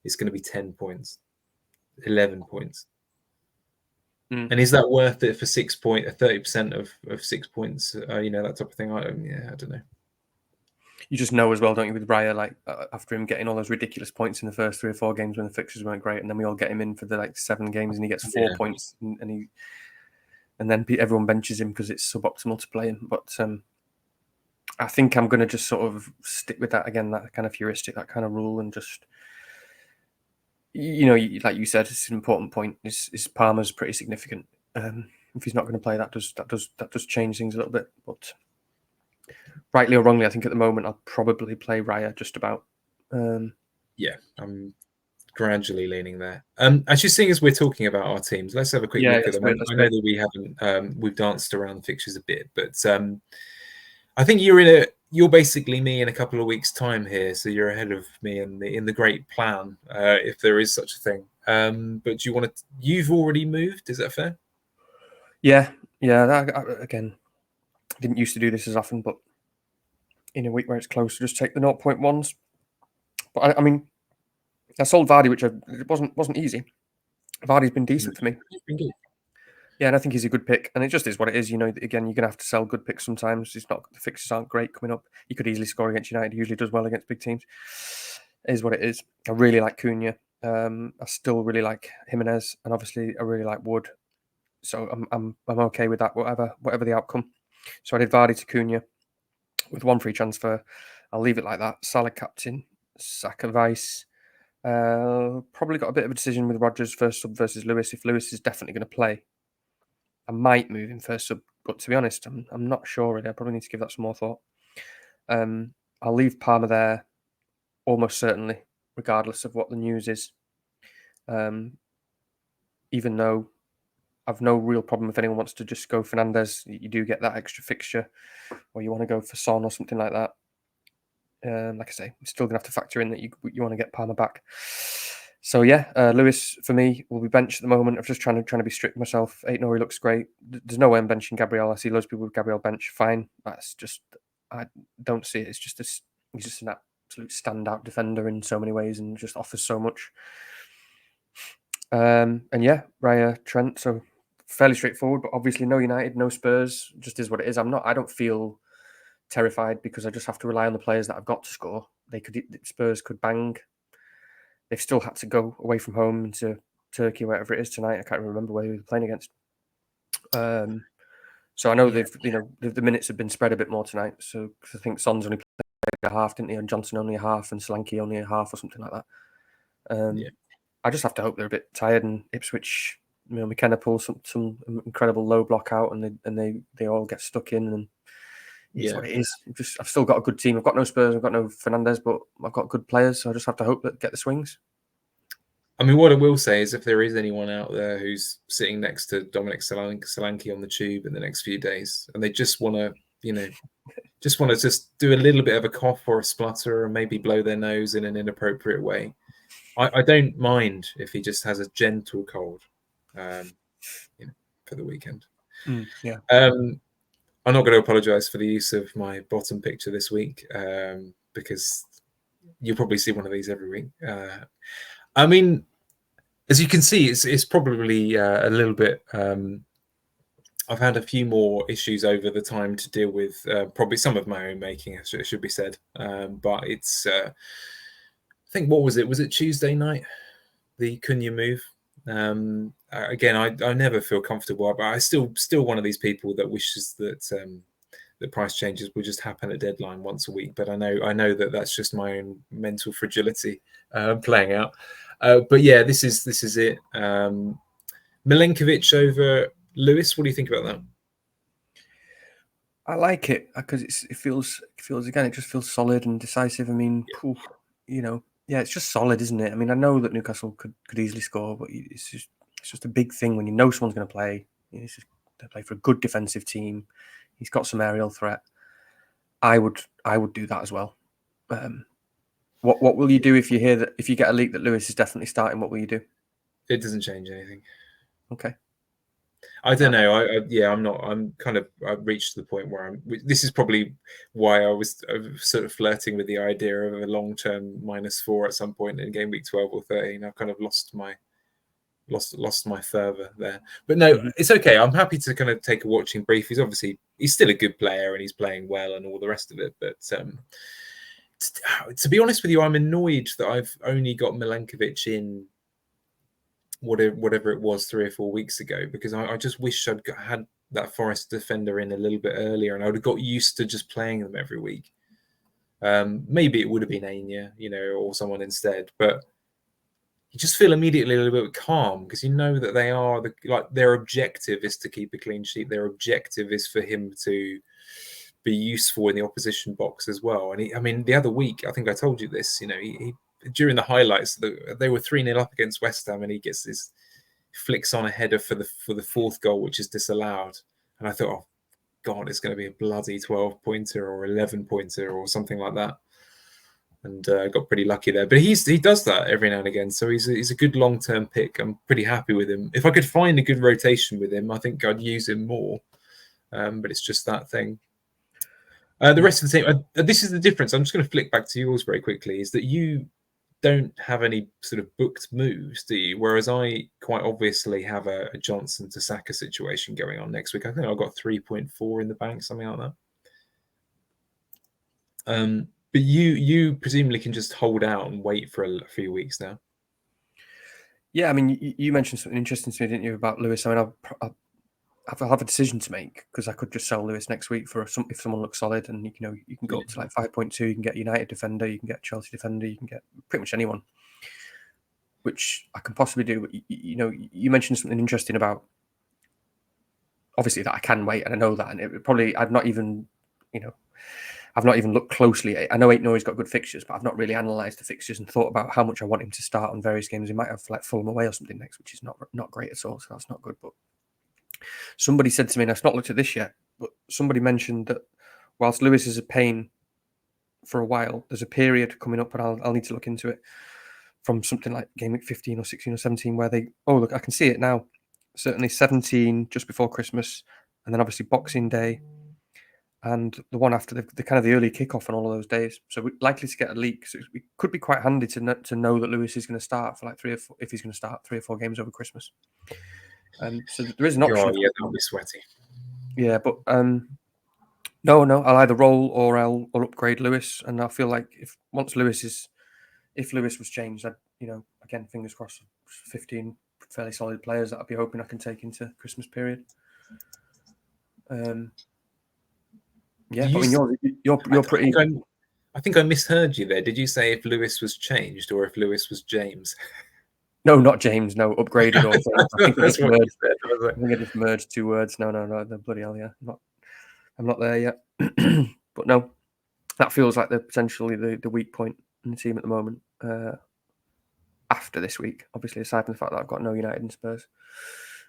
it's going to be 10 points. 11 points. And is that worth it for 30% of 6 points? That type of thing. I don't know. You just know as well, don't you, with Raya, like after him getting all those ridiculous points in the first 3 or 4 games when the fixtures weren't great, and then we all get him in for the 7 games and he gets 4 points, and then everyone benches him because it's suboptimal to play him. But I think I'm going to just sort of stick with that again, that kind of heuristic, that kind of rule, and just. Like you said, it's an important point. Is Palmer's pretty significant. If he's not going to play, that does change things a little bit. But rightly or wrongly, I think at the moment I'll probably play Raya just about. Yeah, I'm gradually leaning there. Actually, seeing as we're talking about our teams, let's have a quick look at them. I know that we haven't. We've danced around the fixtures a bit, but I think you're basically me in a couple of weeks' time here, so you're ahead of me in the great plan, if there is such a thing. But do you want to? You've already moved. Is that fair? Yeah. Again, I didn't used to do this as often, but in a week where it's close, to just take the 0.1s. But I mean, I sold Vardy, which it wasn't easy. Vardy's been decent for me. Yeah, and I think he's a good pick, and it just is what it is. Again, you're gonna have to sell good picks sometimes. The fixtures aren't great coming up. He could easily score against United. He usually does well against big teams. It is what it is. I really like Cunha. I still really like Jimenez, and obviously I really like Wood. So I'm okay with that, whatever the outcome. So I did Vardy to Cunha with 1 free transfer. I'll leave it like that. Salah captain, Saka vice. Probably got a bit of a decision with Rodgers first sub versus Lewis. If Lewis is definitely going to play, I might move him first sub. But to be honest, I'm not sure really. I probably need to give that some more thought. I'll leave Palmer there almost certainly, regardless of what the news is. Even though I've no real problem if anyone wants to just go Fernandes, you do get that extra fixture, or you want to go for Son or something like that. Like I say, I'm still going to have to factor in that you want to get Palmer back. So yeah, Lewis for me will be benched at the moment. I'm just trying to be strict myself. Aït-Nouri looks great. There's no way I'm benching Gabriel. I see loads of people with Gabriel bench. Fine. That's just, I don't see it. It's just he's just an absolute standout defender in so many ways and just offers so much. And yeah, Raya, Trent. So fairly straightforward, but obviously no United, no Spurs. Just is what it is. I don't feel terrified because I just have to rely on the players that I've got to score. Spurs could bang. They've still had to go away from home into Turkey, wherever it is tonight. I can't remember where we were playing against. So I know the minutes have been spread a bit more tonight. So I think Son's only played a half, didn't he? And Johnson only a half, and Solanke only a half, or something like that. I just have to hope they're a bit tired, and Ipswich, McKenna pulls some incredible low block out, and they all get stuck in, and it's what it is. I've still got a good team. I've got no Spurs, I've got no Fernandes, but I've got good players, so I just have to hope that get the swings. I mean, what I will say is if there is anyone out there who's sitting next to Dominic Solanke on the tube in the next few days, and they just want to, just do a little bit of a cough or a splutter and maybe blow their nose in an inappropriate way, I don't mind if he just has a gentle cold for the weekend. Yeah. I'm not going to apologise for the use of my bottom picture this week because you'll probably see one of these every week. I mean, as you can see, it's probably a little bit. I've had a few more issues over the time to deal with, probably some of my own making, it should be said. But it's, I think, what was it? Was it Tuesday night? The Cunha move. Again, I never feel comfortable, but I still one of these people that wishes that the price changes will just happen at deadline once a week. But I know that that's just my own mental fragility playing out. But yeah, this is it. Milenkovic over Lewis. What do you think about that? I like it because it feels again. It just feels solid and decisive. I mean, it's just solid, isn't it? I mean, I know that Newcastle could easily score, but it's just a big thing when you know someone's going to play. They play for a good defensive team. He's got some aerial threat. I would do that as well. What will you do if you hear that, if you get a leak that Lewis is definitely starting? What will you do? It doesn't change anything. Okay. I don't know. I've reached the point where this is probably why I was sort of flirting with the idea of a long-term -4 at some point in game week 12 or 13. I've kind of lost my fervor there, but no, It's okay. I'm happy to kind of take a watching brief. He's still a good player and he's playing well and all the rest of it. But to be honest with you, I'm annoyed that I've only got Milenkovic in whatever it was 3 or 4 weeks ago, because I just wish I'd had that Forest defender in a little bit earlier and I would have got used to just playing them every week. Maybe it would have been Anya, or someone instead, but you just feel immediately a little bit calm because you know that they are their objective is to keep a clean sheet. Their objective is for him to be useful in the opposition box as well. And the other week, I think I told you this, he during the highlights, they were 3-0 up against West Ham and he gets this flicks on a header for the fourth goal, which is disallowed. And I thought, oh God, it's going to be a bloody 12-pointer or 11-pointer or something like that. And got pretty lucky there. But he does that every now and again. So he's a good long-term pick. I'm pretty happy with him. If I could find a good rotation with him, I think I'd use him more. But it's just that thing. The rest of the team, this is the difference. I'm just going to flick back to yours very quickly, is that you don't have any sort of booked moves, do you? Whereas I quite obviously have a Johnson to Saka situation going on next week. I think I've got 3.4 in the bank, something like that. But you presumably can just hold out and wait for a few weeks now. Yeah, I mean, you mentioned something interesting to me, didn't you, about Lewis? I mean, I'll have a decision to make because I could just sell Lewis next week if someone looks solid, and you can go up to like 5.2. You can get United defender, you can get Chelsea defender, you can get pretty much anyone, which I can possibly do. But you mentioned something interesting about obviously that I can wait, and I know that, and it probably I've not even looked closely. I know Aït-Nouri's got good fixtures, but I've not really analysed the fixtures and thought about how much I want him to start on various games. He might have like Fulham away or something next, which is not great at all. So that's not good. But somebody said to me, and I've not looked at this yet, but somebody mentioned that whilst Lewis is a pain for a while, there's a period coming up, and I'll need to look into it, from something like Gameweek 15 or 16 or 17, where look, I can see it now. Certainly 17 just before Christmas, and then obviously Boxing Day, and the one after the kind of the early kickoff on all of those days. So we're likely to get a leak. So it could be quite handy to know that Lewis is going to start for like 3 or 4, if he's going to start 3 or 4 games over Christmas. So there is an option. Oh, yeah, that'll be sweaty. Yeah, but no, I'll either roll or I'll upgrade Lewis, and I feel like if Lewis was changed, I'd, again, fingers crossed, 15 fairly solid players that I'd be hoping I can take into Christmas period. Yeah, I mean, you're pretty. I think I misheard you there. Did you say if Lewis was changed or if Lewis was James? No, not James. No, upgraded or I think I just merged 2 words. No, the bloody hell, yeah. I'm not there yet. But no, that feels like potentially the weak point in the team at the moment. After this week, obviously, aside from the fact that I've got no United and Spurs.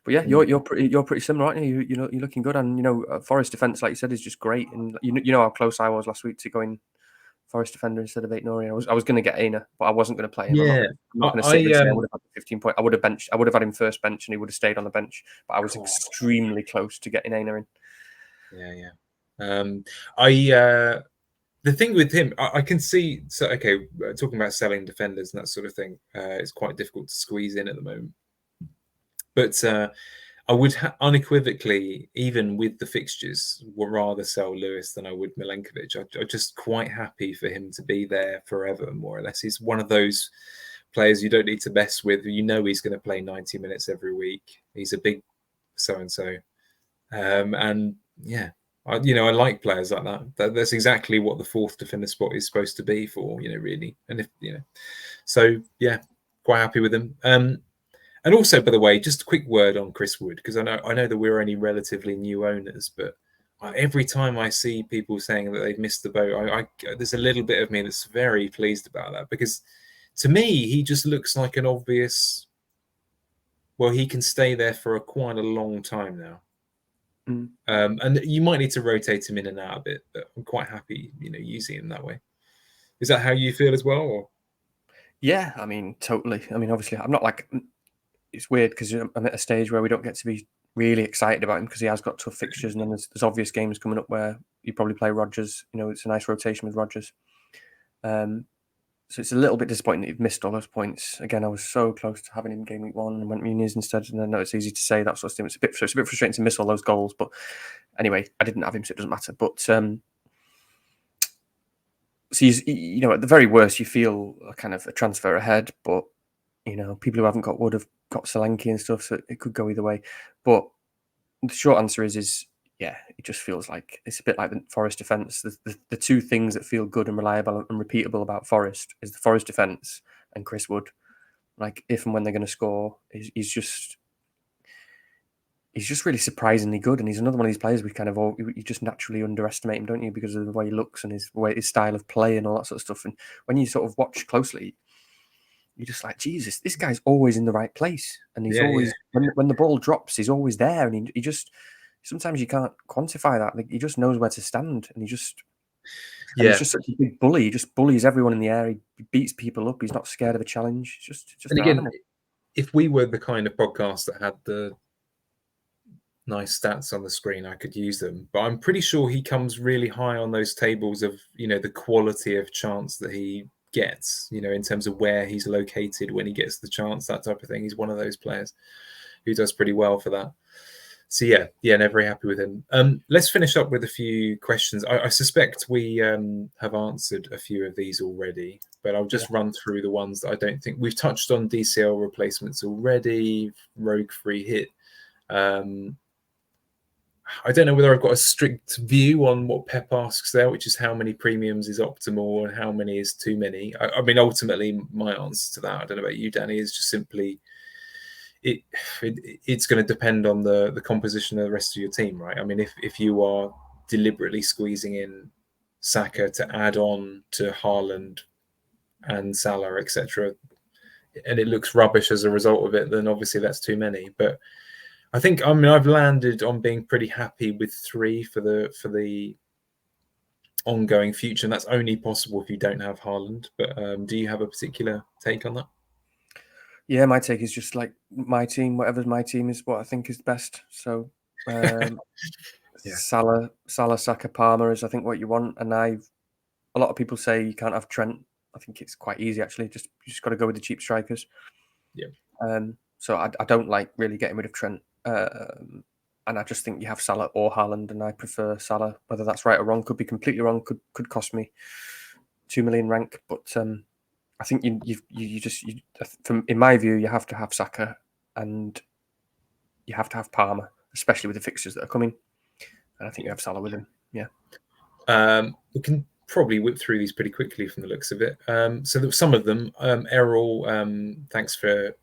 But yeah, you're pretty similar, aren't you? You're looking good, and Forest defense, like you said, is just great. And you know how close I was last week to going Forest defender instead of Aït-Nouri. I was going to get Aina, but I wasn't going to play him. Yeah, I'm not going to sit and say I would have had 15 points. I would have had him first bench, and he would have stayed on the bench. But I was extremely close to getting Aina in. Yeah. The thing with him, I can see. So, okay, talking about selling defenders and that sort of thing, it's quite difficult to squeeze in at the moment. But I would unequivocally, even with the fixtures, would rather sell Lewis than I would Milenkovic. I'm just quite happy for him to be there forever, more or less. He's one of those players you don't need to mess with. You know he's going to play 90 minutes every week. He's a big so-and-so. And yeah, I like players like that. That's exactly what the 4th defender spot is supposed to be for, really. And if, so yeah, quite happy with him. And also, by the way, just a quick word on Chris Wood, because I know that we're only relatively new owners, but every time I see people saying that they've missed the boat, there's a little bit of me that's very pleased about that, because to me, he just looks like an obvious. Well, he can stay there for quite a long time now. And you might need to rotate him in and out a bit, but I'm quite happy, using him that way. Is that how you feel as well? Or? Yeah, I mean, totally. I mean, obviously, I'm not like. It's weird because I'm at a stage where we don't get to be really excited about him because he has got tough fixtures, and then there's obvious games coming up where you probably play Rodgers. It's a nice rotation with Rodgers. So it's a little bit disappointing that you've missed all those points. Again, I was so close to having him game week 1 and went Muniz instead. And I know it's easy to say that sort of thing. It's a bit frustrating to miss all those goals. But anyway, I didn't have him, so it doesn't matter. But so at the very worst, you feel a kind of a transfer ahead. But people who haven't got Wood have got Solanke and stuff, so it could go either way. But the short answer is yeah, it just feels like it's a bit like the Forest defence. The 2 things that feel good and reliable and repeatable about Forest is the Forest defence and Chris Wood. Like, if and when they're going to score, he's just really surprisingly good. And he's another one of these players you just naturally underestimate him, don't you, because of the way he looks and his style of play and all that sort of stuff. And when you sort of watch closely, you're just like, Jesus, this guy's always in the right place. And he's always, when the ball drops, he's always there. And he just... Sometimes you can't quantify that. Like, he just knows where to stand, and he's just such a big bully. He just bullies everyone in the air. He beats people up. He's not scared of a challenge. It's just and again, if we were the kind of podcast that had the nice stats on the screen, I could use them. But I'm pretty sure he comes really high on those tables of the quality of chance that he gets. In terms of where he's located when he gets the chance, that type of thing. He's one of those players who does pretty well for that. So yeah, no, very happy with him. Let's finish up with a few questions. I suspect we have answered a few of these already, but I'll just run through the ones that I don't think we've touched on. DCL replacements already. Rogue free hit. I don't know whether I've got a strict view on what Pep asks there, which is how many premiums is optimal and how many is too many. I mean, ultimately, my answer to that, I don't know about you, Danny, is just simply. It's going to depend on the composition of the rest of your team, right? I mean, if you are deliberately squeezing in Saka to add on to Haaland and Salah, etc., and it looks rubbish as a result of it, then obviously that's too many. But I think, I've landed on being pretty happy with 3 for the ongoing future, and that's only possible if you don't have Haaland. But do you have a particular take on that? Yeah, my take is just like my team. Whatever's my team is what I think is best. So Yeah. Salah, Saka, Palmer is I think what you want. And a lot of people say you can't have Trent. I think it's quite easy actually. You just got to go with the cheap strikers. Yeah. So I don't like really getting rid of Trent. And I just think you have Salah or Haaland, and I prefer Salah. Whether that's right or wrong, could be completely wrong. Could cost me 2 million rank, but I think in my view, you have to have Saka and you have to have Palmer, especially with the fixtures that are coming. And I think you have Salah with him. Yeah. We can probably whip through these pretty quickly from the looks of it. So some of them, Errol, thanks for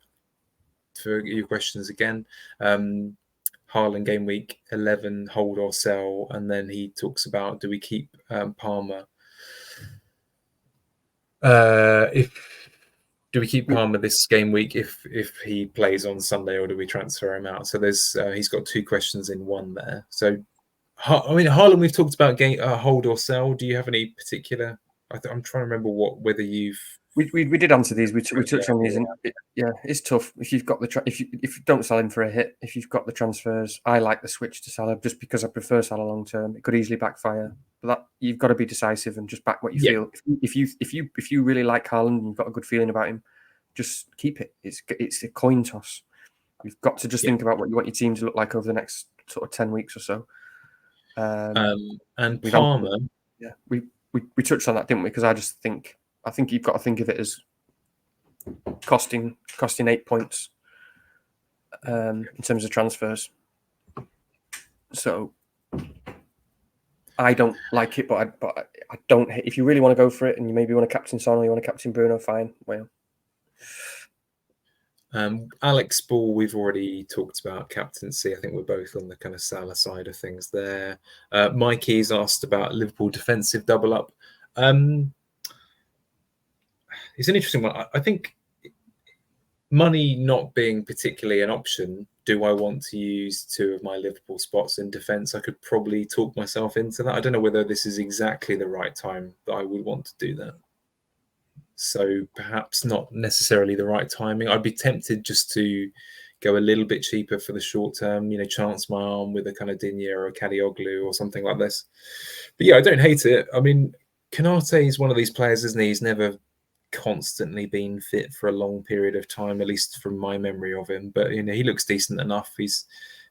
your questions again. Haaland game week 11, hold or sell, and then he talks about do we keep Palmer? Do we keep Palmer this game week if he plays on Sunday, or do we transfer him out? So there's he's got two questions in one there. So I mean, Haaland, we've talked about hold or sell. Do you have any particular? I'm trying to remember whether you've. We did answer these. We touched on these, and it's tough if you've got if you don't sell him for a hit. If you've got the transfers, I like the switch to Salah just because I prefer Salah long term. It could easily backfire, but that you've got to be decisive and just back what you feel. If you really like Haaland and you've got a good feeling about him, just keep it. It's a coin toss. You've got to just think about what you want your team to look like over the next sort of 10 weeks or so. And Palmer, we touched on that, didn't we? Because I think you've got to think of it as costing 8 points in terms of transfers. So I don't like it, but I don't. If you really want to go for it, and you maybe want to captain Son or you want to captain Bruno, fine. Well, Alex Ball, we've already talked about captaincy. I think we're both on the kind of Salah side of things there. Mikey's asked about Liverpool defensive double up. It's an interesting one. I think money not being particularly an option, do I want to use two of my Liverpool spots in defence? I could probably talk myself into that. I don't know whether this is exactly the right time that I would want to do that. So perhaps not necessarily the right timing. I'd be tempted just to go a little bit cheaper for the short term, chance my arm with a kind of Digne or a Kadioglu or something like this. But yeah, I don't hate it. I mean, Konate is one of these players, isn't he? He's never constantly been fit for a long period of time, at least from my memory of him. But he looks decent enough. He's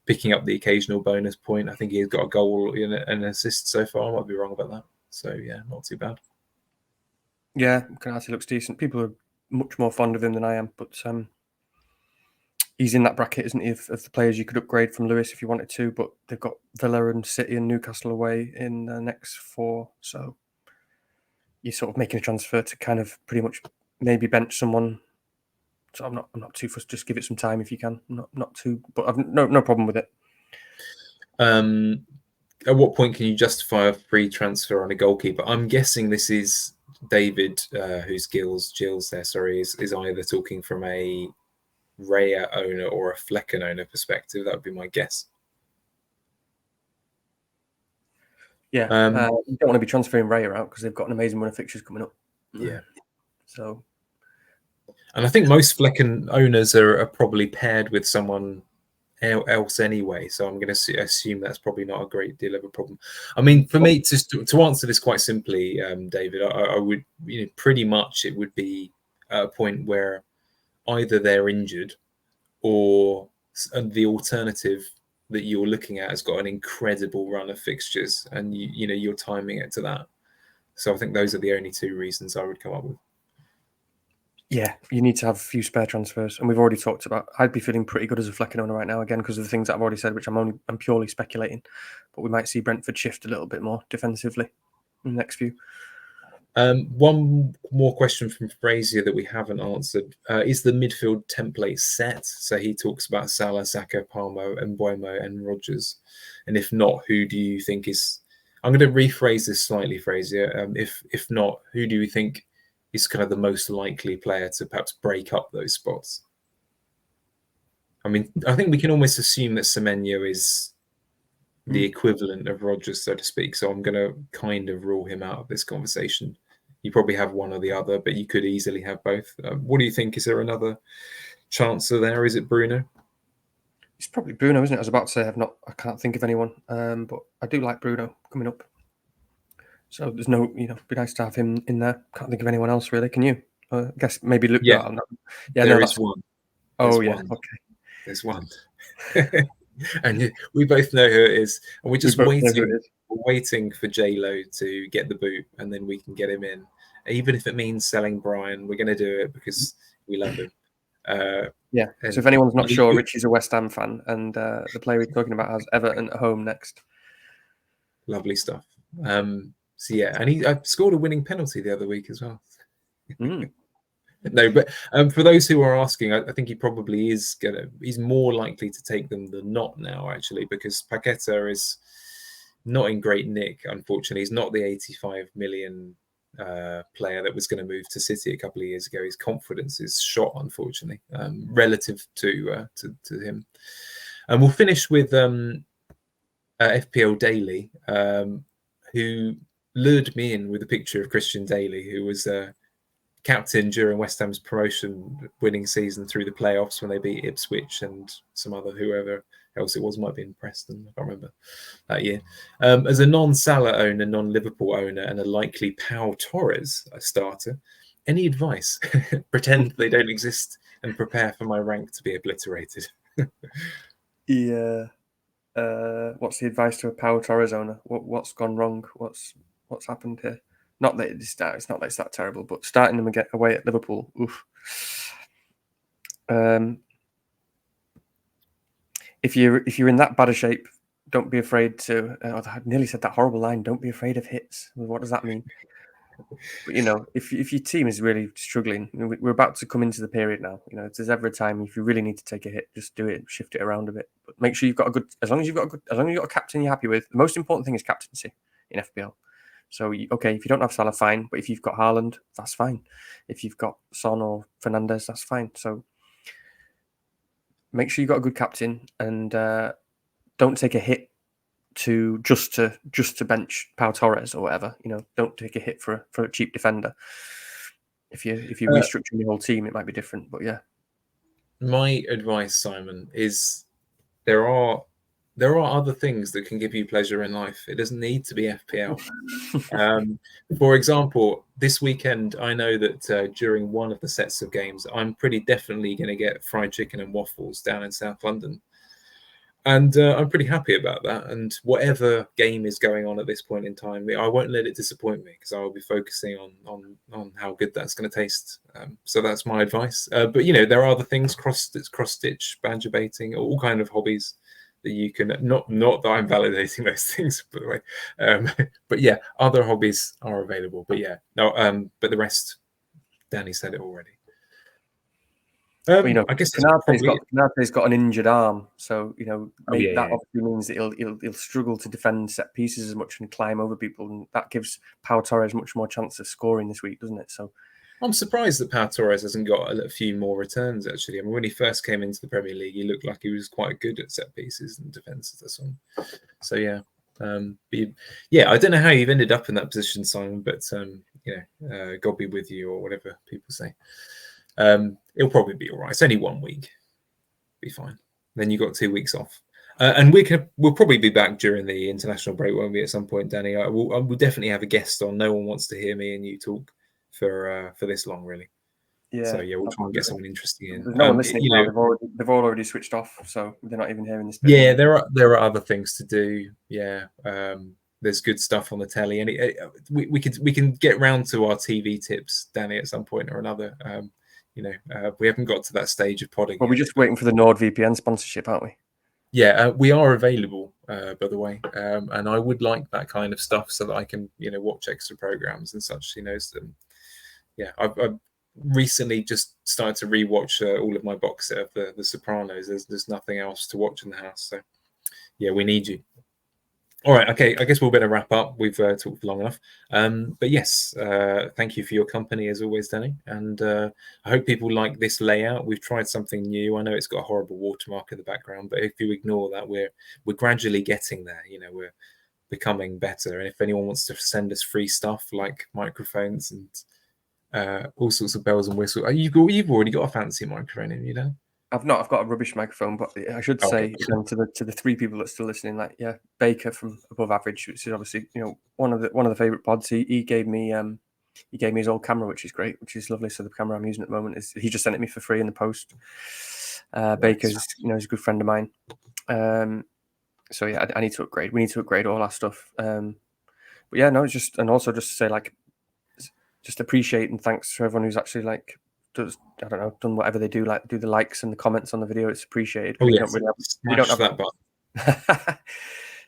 picking up the occasional bonus point. I think he's got a goal and an assist so far. I might be wrong about that. So yeah, not too bad. Yeah, Konate looks decent. People are much more fond of him than I am, but he's in that bracket, isn't he, of the players you could upgrade from Lewis if you wanted to, but they've got Villa and City and Newcastle away in the next 4, so you're sort of making a transfer to kind of pretty much maybe bench someone. So I'm not too fussed. Just give it some time if you can. Not too, but I've no problem with it. At what point can you justify a free transfer on a goalkeeper? I'm guessing this is David, whose Gills there, is either talking from a Raya owner or a Flecken owner perspective. That would be my guess. Yeah, you don't want to be transferring Raya out because they've got an amazing run of fixtures coming up. Yeah. So, and I think most Flecken owners are probably paired with someone else anyway. So I'm going to assume that's probably not a great deal of a problem. I mean, for me, to answer this quite simply, David, I would, pretty much it would be at a point where either they're injured or the alternative that you're looking at has got an incredible run of fixtures and you're timing it to that. So I think those are the only two reasons I would come up with. Yeah, you need to have a few spare transfers, and we've already talked about. I'd be feeling pretty good as a Flecken owner right now, again because of the things that I've already said, which I'm purely speculating. But we might see Brentford shift a little bit more defensively in the next few. One more question from Frazier that we haven't answered. Is the midfield template set? So he talks about Salah, Saka, Palmer, Mbeumo, and Rodgers. And if not, who do you think is? I'm going to rephrase this slightly, Frazier. If not, who do you think is kind of the most likely player to perhaps break up those spots? I mean, I think we can almost assume that Semenyo is the equivalent of Rodgers, so to speak. So I'm going to kind of rule him out of this conversation. You probably have one or the other, but you could easily have both. What do you think? Is there another chancer there? Is it Bruno? It's probably Bruno, isn't it? I was about to say I can't think of anyone, but I do like Bruno coming up. So there's no, it'd be nice to have him in there. Can't think of anyone else really. Can you? I guess maybe Luke. Yeah, there is one. Oh yeah, okay. There's one, and we both know who it is, and we're just waiting for J-Lo to get the boot, and then we can get him in. Even if it means selling Brian, we're going to do it because we love him. Yeah. So if anyone's not sure, Richie's a West Ham fan, and the player we're talking about has Everton at home next. Lovely stuff. So yeah, and I scored a winning penalty the other week as well. No, but for those who are asking, I think he probably is he's more likely to take them than not now, actually, because Paqueta is not in great nick, unfortunately. He's not the 85 million player that was going to move to City a couple of years ago. His confidence is shot, unfortunately, relative to him. And we'll finish with FPL Daily, who lured me in with a picture of Christian Daly, who was captain during West Ham's promotion-winning season through the playoffs when they beat Ipswich and some other whoever else it was, might be in Preston, I can't remember that year. As a non-Salah owner, non-Liverpool owner, and a likely Pau Torres starter, any advice? Pretend they don't exist and prepare for my rank to be obliterated. Yeah. What's the advice to a Pau Torres owner? What's gone wrong? What's happened here? Not that it's not that it's that terrible, but starting them away at Liverpool, oof. If you're in that bad a shape, don't be afraid to. I nearly said that horrible line. Don't be afraid of hits. What does that mean? But if your team is really struggling, we're about to come into the period now. If there's ever a time if you really need to take a hit, just do it, shift it around a bit. But make sure you've got as long as you've got a captain you're happy with. The most important thing is captaincy in FPL. So if you don't have Salah, fine. But if you've got Haaland, that's fine. If you've got Son or Fernandes, that's fine. So make sure you've got a good captain and don't take a hit just to bench Pau Torres or whatever. Don't take a hit for a cheap defender. If you're restructuring your whole team, it might be different. But yeah, my advice, Simon, is there are other things that can give you pleasure in life. It doesn't need to be FPL. For example, this weekend, I know that during one of the sets of games, I'm pretty definitely going to get fried chicken and waffles down in South London. And I'm pretty happy about that. And whatever game is going on at this point in time, I won't let it disappoint me because I will be focusing on how good that's going to taste. So that's my advice. But there are other things: cross-stitch, banjo baiting, all kind of hobbies that you can. Not that I'm validating those things, by the way. But yeah, other hobbies are available. But yeah, no. But the rest, Danny said it already. I guess Canate's got an injured arm, so that obviously means that he'll struggle to defend set pieces as much and climb over people, and that gives Pau Torres much more chance of scoring this week, doesn't it? So I'm surprised that Pau Torres hasn't got a few more returns. Actually, I mean, when he first came into the Premier League, he looked like he was quite good at set pieces and defenses. That's all. So yeah. I don't know how you've ended up in that position, Simon, but God be with you, or whatever people say. It'll probably be all right. It's only 1 week. Be fine. Then you got 2 weeks off. And we'll probably be back during the international break, won't we, at some point, Danny? We'll definitely have a guest on. No one wants to hear me and you talk for this long, really. Yeah. So yeah, we'll try and get someone interesting in. There's no one listening now. They've already switched off, so they're not even hearing this. Yeah, there are other things to do. Yeah. There's good stuff on the telly, and we can get round to our TV tips, Danny, at some point or another. We haven't got to that stage of podding. Well, we're just waiting for the NordVPN sponsorship, aren't we? Yeah, we are available, by the way, and I would like that kind of stuff so that I can, watch extra programs and such. I've recently just started to rewatch all of my box set of the Sopranos. There's nothing else to watch in the house, so yeah, we need you. All right, okay, I guess we'll better wrap up. We've talked for long enough. But yes, thank you for your company as always, Danny. And I hope people like this layout. We've tried something new. I know it's got a horrible watermark in the background, but if you ignore that, we're gradually getting there. We're becoming better. And if anyone wants to send us free stuff like microphones and all sorts of bells and whistles. You've already got a fancy microphone, have you know? I've not. I've got a rubbish microphone, but I should say again to the 3 people that are still listening, like Baker from Above Average, which is obviously one of the favorite pods. He gave me his old camera, which is great, which is lovely. So the camera I'm using at the moment he just sent it me for free in the post. Baker's he's a good friend of mine. So yeah, I need to upgrade. We need to upgrade all our stuff. But yeah, no, it's just to say like, just appreciate and thanks for everyone who's actually like done whatever they do, like do the likes and the comments on the video. It's appreciated. Oh, we yes. we don't have that button.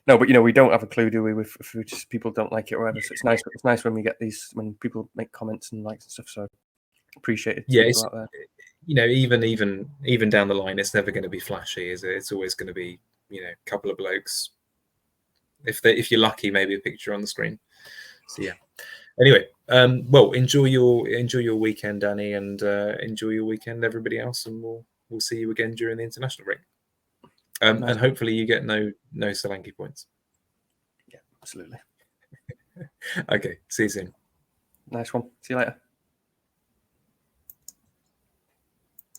No, but we don't have a clue, do we? If just people don't like it or whatever. So it's nice. It's nice when we get these, when people make comments and likes and stuff. So appreciate it. Yeah, it's, even down the line, it's never going to be flashy, is it? It's always going to be a couple of blokes. If you're lucky, maybe a picture on the screen. So yeah. Anyway, well, enjoy your weekend, Danny, and enjoy your weekend, everybody else, and we'll see you again during the international break. Nice. And hopefully you get no Solanke points. Yeah, absolutely. Okay, see you soon. Nice one. See you later.